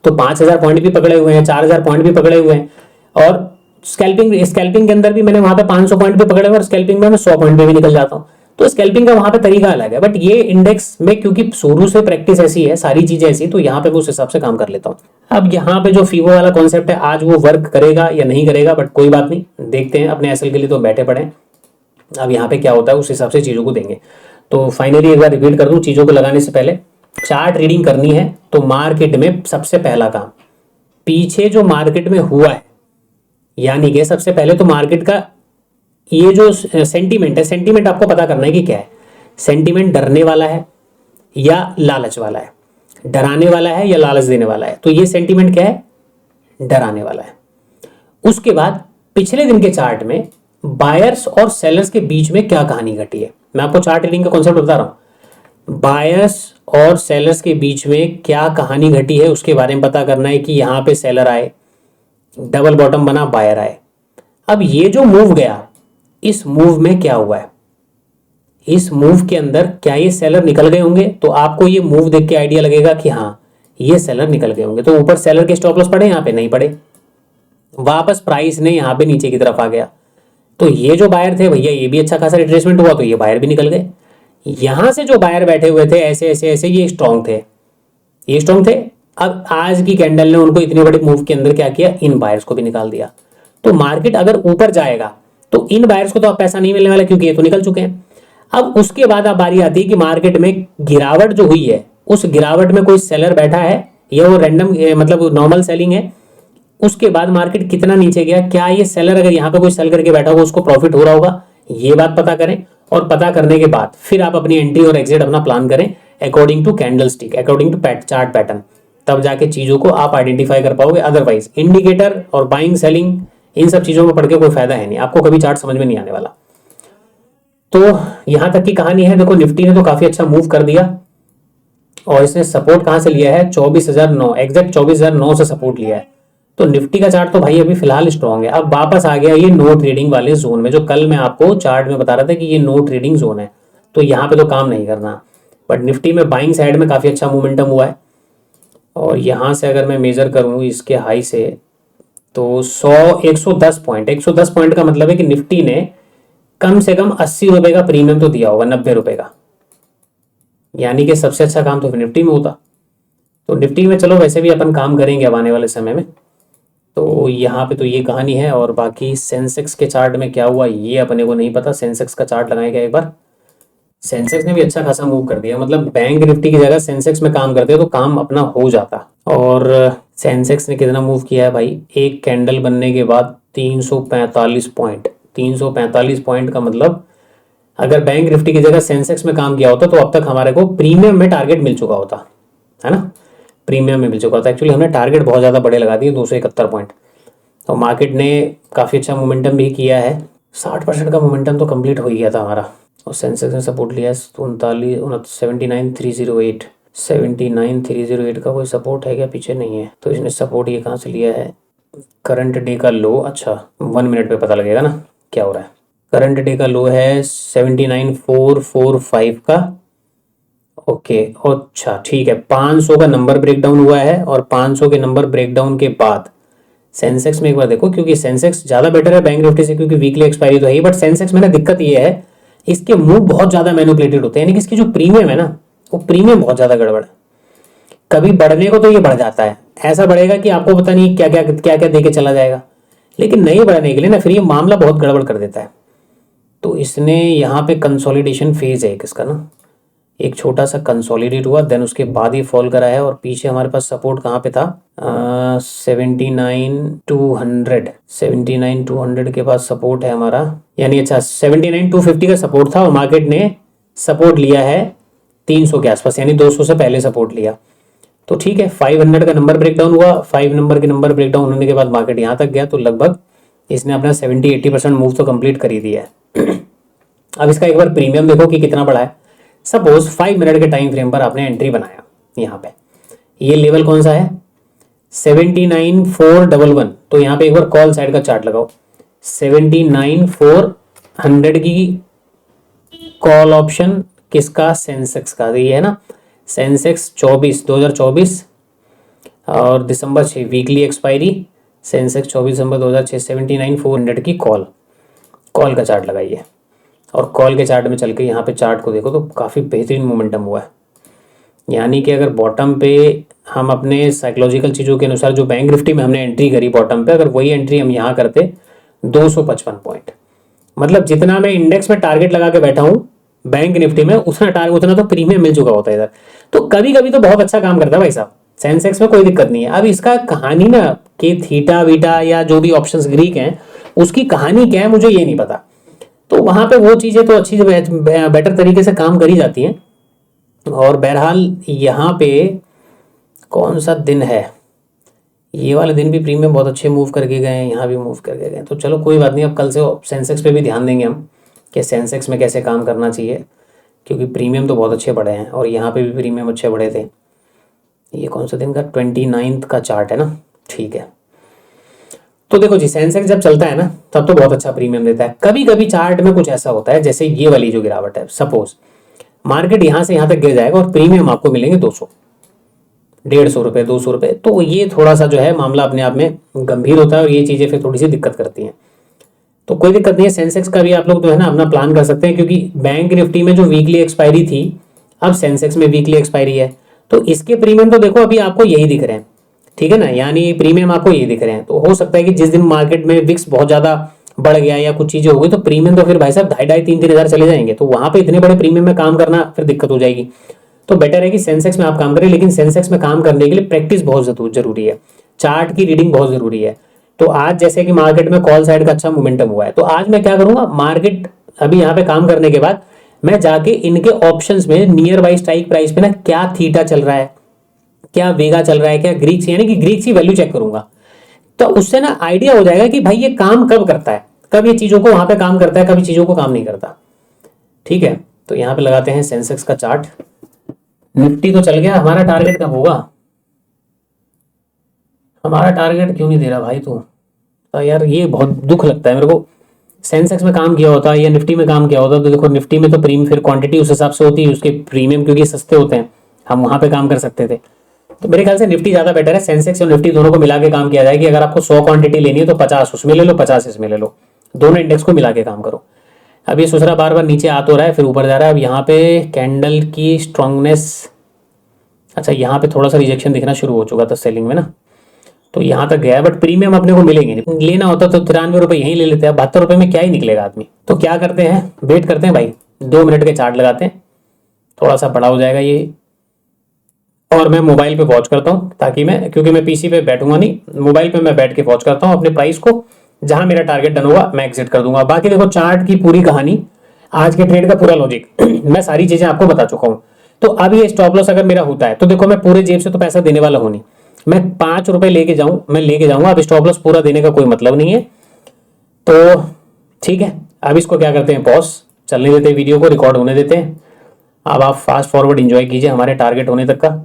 तो 5,000 पॉइंट भी पकड़े हुए हैं, 4,000 पॉइंट भी पकड़े हुए हैं, और स्कैल्पिंग के अंदर भी मैंने वहां पे 500 पॉइंट भी पकड़े हुए, और स्कैल्पिंग में मैं 100 पॉइंट पे भी निकल जाता हूँ। तो स्कैल्पिंग का वहां पे तरीका अलग है, बट ये इंडेक्स में क्योंकि शुरू से प्रैक्टिस ऐसी है, सारी चीजें ऐसी, तो यहाँ पे मैं उस हिसाब से काम कर लेता हूँ। अब यहाँ पे जो फीवो वाला कॉन्सेप्ट है, आज वो वर्क करेगा या नहीं करेगा, बट कोई बात नहीं, देखते हैं। अपने एसएल के लिए तो बैठे पड़े हैं, अब यहाँ पे क्या होता है उस हिसाब से चीजों को देंगे। तो फाइनली एक बार रिपीट कर दूं, चीजों को लगाने से पहले चार्ट रीडिंग करनी है तो मार्केट में सबसे पहला काम, पीछे जो मार्केट में हुआ है, यानी कि सबसे पहले तो मार्केट का ये जो सेंटीमेंट है, सेंटीमेंट आपको पता करना है कि क्या है। सेंटीमेंट डरने वाला है या लालच वाला है, डराने वाला है या लालच देने वाला है। तो ये सेंटीमेंट क्या है, डराने वाला है। उसके बाद पिछले दिन के चार्ट में बायर्स और सेलर्स के बीच में क्या कहानी घटी है। मैं आपको चार्ट रीडिंग का कॉन्सेप्ट बता रहा हूं। बायर्स और सेलर्स के बीच में क्या कहानी घटी है उसके बारे में पता करना है कि यहां पे सेलर आए, डबल बॉटम बना, बायर आए। अब ये जो मूव गया, इस मूव में क्या हुआ है, इस मूव के अंदर क्या ये सेलर निकल गए होंगे? तो आपको ये मूव देख के आइडिया लगेगा कि हाँ ये सेलर निकल गए होंगे। तो ऊपर सेलर के स्टॉप लॉस पड़े, यहां पे नहीं पड़े, वापस प्राइस ने यहां पे नीचे की तरफ आ गया। तो ये जो बायर थे भैया, ये भी अच्छा खासा रिट्रेसमेंट हुआ, तो ये बायर भी निकल गए। यहां से जो बायर बैठे हुए थे ऐसे ऐसे ऐसे, ये स्ट्रॉन्ग थे, ये स्ट्रॉन्ग थे। अब आज की कैंडल ने उनको इतनी बड़ी मूव के अंदर क्या किया, इन बायर्स को भी निकाल दिया। तो मार्केट अगर ऊपर जाएगा तो इन बायर्स को तो अब पैसा नहीं मिलने वाला, क्योंकि ये तो निकल चुके हैं। अब उसके बाद अब बारी आती है कि मार्केट में गिरावट जो हुई है, उस गिरावट में कोई सेलर बैठा है या वो रैंडम मतलब नॉर्मल सेलिंग है। उसके बाद मार्केट कितना नीचे गया, क्या ये सेलर अगर यहाँ पे कोई सेल करके बैठा होगा उसको प्रॉफिट हो रहा होगा, ये बात पता करें। और पता करने के बाद फिर आप अपनी एंट्री और एग्जिट अपना प्लान करें according to candlestick, according to chart pattern. तब जाके चीजों को आप आइडेंटिफाई कर पाओगे। अदरवाइज इंडिकेटर और बाइंग सेलिंग इन सब चीजों में पढ़ के कोई फायदा है नहीं, आपको कभी चार्ट समझ में नहीं आने वाला। तो यहां तक की कहानी है। देखो निफ्टी ने तो काफी अच्छा मूव कर दिया और इसने सपोर्ट कहां से लिया है, 24,009, एग्जैक्ट 24,009 से सपोर्ट लिया है। तो निफ्टी का चार्ट तो भाई अभी फिलहाल स्ट्रॉन्ग है। अब वापस आ गया ये नो ट्रेडिंग वाले जोन में, जो कल मैं आपको चार्ट में बता रहा था कि ये नो ट्रेडिंग जोन है, तो यहाँ पे तो काम नहीं करना। बट निफ्टी में बाइंग साइड में काफी अच्छा मोमेंटम हुआ है। और यहाँ से अगर मैं मेजर करूँ इसके हाई से, तो 110 पॉइंट, 110 पॉइंट का मतलब है कि निफ्टी ने कम से कम 80 रुपए का प्रीमियम तो दिया होगा, 90 रुपए का। यानी कि सबसे अच्छा काम तो निफ्टी में होता। तो निफ्टी में चलो वैसे भी अपन काम करेंगे अब आने वाले समय में। तो यहाँ पे तो ये कहानी है। और बाकी सेंसेक्स के चार्ट में क्या हुआ ये अपने को नहीं पता। सेंसेक्स का चार्ट लगाएगा एक बार। सेंसेक्स ने भी अच्छा खासा मूव कर दिया, मतलब बैंक निफ्टी की जगह सेंसेक्स में काम करते तो काम अपना हो जाता। और सेंसेक्स ने कितना मूव किया है भाई, एक कैंडल बनने के बाद 345 पॉइंट, 345 पॉइंट का मतलब अगर बैंक निफ्टी की जगह सेंसेक्स में काम किया होता तो अब तक हमारे को प्रीमियम में टारगेट मिल चुका होता है ना, प्रीमियम में मिल चुका होता। एक्चुअली हमने टारगेट बहुत ज़्यादा बड़े लगा दिए, 271 पॉइंट। तो मार्केट ने काफ़ी अच्छा मोमेंटम भी किया है, 60% का मोमेंटम तो कंप्लीट हो ही गया था हमारा। और सेंसेक्स ने सपोर्ट लिया है 79,308, 79,308 का कोई सपोर्ट है क्या, पीछे नहीं है। तो इसने सपोर्ट ये कहाँ से लिया है, करंट डे का लो। अच्छा 1 मिनट पे पता लगेगा ना क्या हो रहा है। करंट डे का लो है 79,445 का। ओके अच्छा ठीक है, 500 का नंबर ब्रेकडाउन हुआ है और 500 के नंबर ब्रेकडाउन के बाद सेंसेक्स में एक बार देखो, क्योंकि सेंसेक्स ज्यादा बेटर है बैंक निफ्टी से, क्योंकि वीकली एक्सपायरी तो है ही। बट सेंसेक्स में ना दिक्कत ये है, इसके मूव बहुत ज्यादा मैनिपुलेटेड होते हैं, यानी कि इसकी जो प्रीमियम है ना, वो प्रीमियम बहुत ज्यादा गड़बड़ है। कभी बढ़ने को तो ये बढ़ जाता है, ऐसा बढ़ेगा कि आपको पता नहीं क्या क्या क्या क्या दे के चला जाएगा, लेकिन नहीं बढ़ने के लिए ना फिर ये मामला बहुत गड़बड़ कर देता है। तो इसने यहाँ पे कंसोलिडेशन फेज है इसका ना, एक छोटा सा कंसोलिडेट हुआ, देन उसके बाद ही फॉल करा है। और पीछे हमारे पास सपोर्ट कहाँ पे था, 79,200, 79,200 के पास सपोर्ट है हमारा, यानी अच्छा 79,250 का सपोर्ट था और मार्केट ने सपोर्ट लिया है 300 के आसपास, यानी 200 से पहले सपोर्ट लिया। तो ठीक है, 500 का नंबर ब्रेकडाउन हुआ, 5 नंबर के नंबर ब्रेकडाउन होने के बाद मार्केट यहाँ तक गया, तो लगभग इसने अपना 70-80% मूव तो कंप्लीट कर ही दिया है। अब इसका एक बार प्रीमियम देखो कि कितना बड़ा है। सपोज 5 मिनट के टाइम फ्रेम पर आपने एंट्री बनाया, यहाँ पे ये लेवल कौन सा है, 79,411। तो यहाँ पे एक बार कॉल साइड का चार्ट लगाओ, 79,400 की कॉल ऑप्शन किसका, सेंसेक्स का। ये है ना सेंसेक्स 2024 और दिसंबर 6 वीकली एक्सपायरी, सेंसेक्स 24 दिसंबर 2006, 79,400 की कॉल का चार्ट लगाइए। और कॉल के चार्ट में चल के यहाँ पे चार्ट को देखो तो काफ़ी बेहतरीन मोमेंटम हुआ है। यानी कि अगर बॉटम पे हम अपने साइकोलॉजिकल चीज़ों के अनुसार जो बैंक निफ्टी में हमने एंट्री करी बॉटम पे, अगर वही एंट्री हम यहाँ करते 255 पॉइंट, मतलब जितना मैं इंडेक्स में टारगेट लगा के बैठा हूँ बैंक निफ्टी में उतना तो प्रीमियम मिल चुका होता है इधर। तो कभी कभी तो बहुत अच्छा काम करता है भाई साहब, सेंसेक्स में कोई दिक्कत नहीं है। अब इसका कहानी ना कि थीटा वीटा या जो भी ऑप्शंस ग्रीक हैं उसकी कहानी क्या है मुझे ये नहीं पता। तो वहां पे वो चीजें तो अच्छी बेटर तरीके से काम करी जाती हैं। और बहरहाल यहाँ पे कौन सा दिन है, ये वाले दिन भी प्रीमियम बहुत अच्छे मूव करके गए हैं, यहाँ भी मूव करके गए, तो चलो कोई बात नहीं। अब कल से सेंसेक्स पे भी ध्यान देंगे हम कि सेंसेक्स में कैसे काम करना चाहिए, क्योंकि प्रीमियम तो बहुत अच्छे बढ़े हैं और यहाँ पे भी प्रीमियम अच्छे बढ़े थे। ये कौन सा दिन का 29 का चार्ट है ना, ठीक है। तो देखो जी, सेंसेक्स जब चलता है ना तब तो बहुत अच्छा प्रीमियम देता है। कभी कभी चार्ट में कुछ ऐसा होता है, जैसे ये वाली जो गिरावट है, सपोज मार्केट यहाँ से यहाँ तक गिर जाएगा और प्रीमियम आपको मिलेंगे 200, 150 रुपये, 200 रुपये, तो ये थोड़ा सा जो है मामला अपने आप में गंभीर होता है और ये चीज़ें फिर थोड़ी सी दिक्कत करती हैं। तो कोई दिक्कत नहीं है, सेंसेक्स का भी आप लोग जो है ना अपना प्लान कर सकते हैं, क्योंकि बैंक निफ्टी में जो वीकली एक्सपायरी थी, अब सेंसेक्स में वीकली एक्सपायरी है, तो इसके प्रीमियम तो देखो अभी आपको यही दिख रहे हैं, ठीक है ना, यानी प्रीमियम आपको यही दिख रहे हैं। तो हो सकता है कि जिस दिन मार्केट में विक्स बहुत ज्यादा बढ़ गया या कुछ चीजें हो गई तो प्रीमियम तो फिर भाई साहब 2,500-3,000 चले जाएंगे, तो वहां पे इतने बड़े प्रीमियम में काम करना फिर दिक्कत हो जाएगी। तो बेटर है कि सेंसेक्स में आप काम करें, लेकिन सेंसेक्स में काम करने के लिए प्रैक्टिस बहुत जरूरी है, चार्ट की रीडिंग बहुत जरूरी है। तो आज जैसे कि मार्केट में कॉल साइड का अच्छा मोमेंटम हुआ है, तो आज मैं क्या करूंगा, मार्केट अभी यहाँ पे काम करने के बाद मैं जाके इनके ऑप्शंस में नियर बाई स्ट्राइक प्राइस पे ना क्या थीटा चल रहा है, क्या वेगा चल रहा है, क्या ग्रीक्स, यानी कि ग्रीक्स की वैल्यू चेक करूंगा। तो उससे ना आइडिया हो जाएगा कि भाई ये काम कब करता है, कब ये चीजों को वहां पे काम करता है, कभी चीजों को काम नहीं करता, ठीक है। तो यहाँ पे लगाते हैं सेंसेक्स का चार्ट। निफ्टी तो चल गया, हमारा टारगेट कब होगा, हमारा टारगेट क्यों नहीं दे रहा भाई तू, तो यार ये बहुत दुख लगता है मेरे को। सेंसेक्स में काम किया होता या निफ्टी में काम किया होता तो देखो, निफ्टी में तो प्रीमियम फिर क्वांटिटी उस हिसाब से होती है, उसके प्रीमियम क्योंकि सस्ते होते हैं, हम वहां पे काम कर सकते थे। तो मेरे ख्याल से निफ्टी ज्यादा बेटर है, सेंसेक्स और निफ्टी दोनों को मिला के काम किया जाए कि अगर आपको 100 क्वांटिटी लेनी है तो 50 उसमें ले लो, 50 इसमें ले लो, दोनों इंडेक्स को मिला के काम करो। अब ये सोच रहा बार बार नीचे आ तो रहा है फिर ऊपर जा रहा है। अब यहाँ पे कैंडल की स्ट्रांगनेस, अच्छा यहाँ पे थोड़ा सा रिजेक्शन दिखना शुरू हो चुका था सेलिंग में ना, तो यहाँ तक गया है, बट प्रीमियम अपने को मिलेंगे नहीं। लेना होता तो 93 रुपये यहीं ले लेते हैं, 72 रुपये में क्या ही निकलेगा आदमी। तो क्या करते हैं, वेट करते हैं भाई, 2 मिनट के चार्ट लगाते हैं, थोड़ा सा बड़ा हो जाएगा ये, और मैं मोबाइल पे वॉच करता हूँ, ताकि मैं, क्योंकि मैं पीसी पे बैठूंगा नहीं, मोबाइल पे मैं बैठ के वॉच करता हूँ अपने प्राइस को, जहां मेरा टारगेट डन होगा मैं एग्जिट कर दूंगा। बाकी देखो चार्ट की पूरी कहानी, आज के ट्रेड का पूरा लॉजिक मैं सारी चीजें आपको बता चुका हूँ। तो अब ये स्टॉप लॉस अगर मेरा होता है तो देखो मैं पूरे जेब से तो पैसा देने वाला हूं नहीं, मैं 5 रुपए लेके जाऊं, मैं लेके जाऊंगा। अब स्टॉप लॉस पूरा देने का कोई मतलब नहीं है, तो ठीक है। अब इसको क्या करते हैं, पॉज चलने देते हैं, वीडियो को रिकॉर्ड होने देते हैं। अब आप फास्ट फॉरवर्ड एंजॉय कीजिए हमारे टारगेट होने तक का।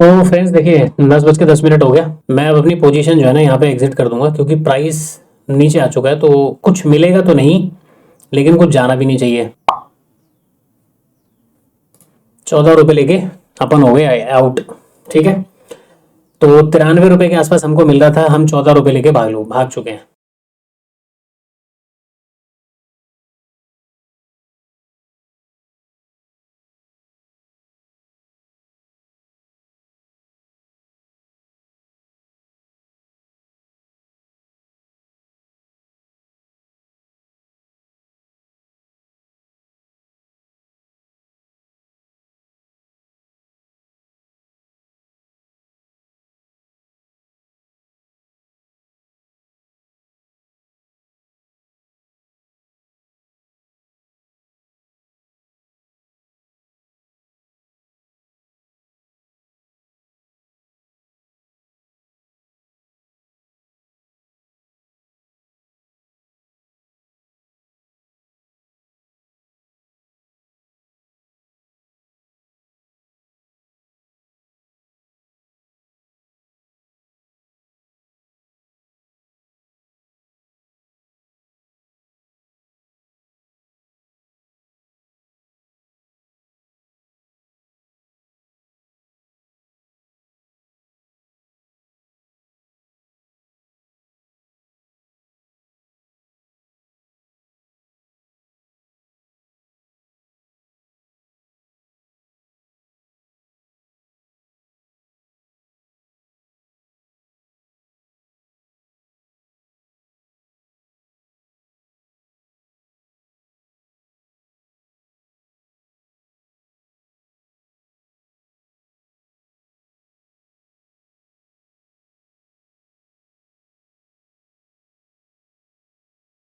तो फ्रेंड्स देखिए, 10:10 हो गया, मैं अब अपनी पोजीशन जो है ना यहाँ पे एग्जिट कर दूंगा, क्योंकि प्राइस नीचे आ चुका है, तो कुछ मिलेगा तो नहीं, लेकिन कुछ जाना भी नहीं चाहिए। 14 रुपये लेके अपन हो गए आउट, ठीक है। तो 93 रुपये के आसपास हमको मिल रहा था, हम 14 रुपये लेके भाग चुके हैं।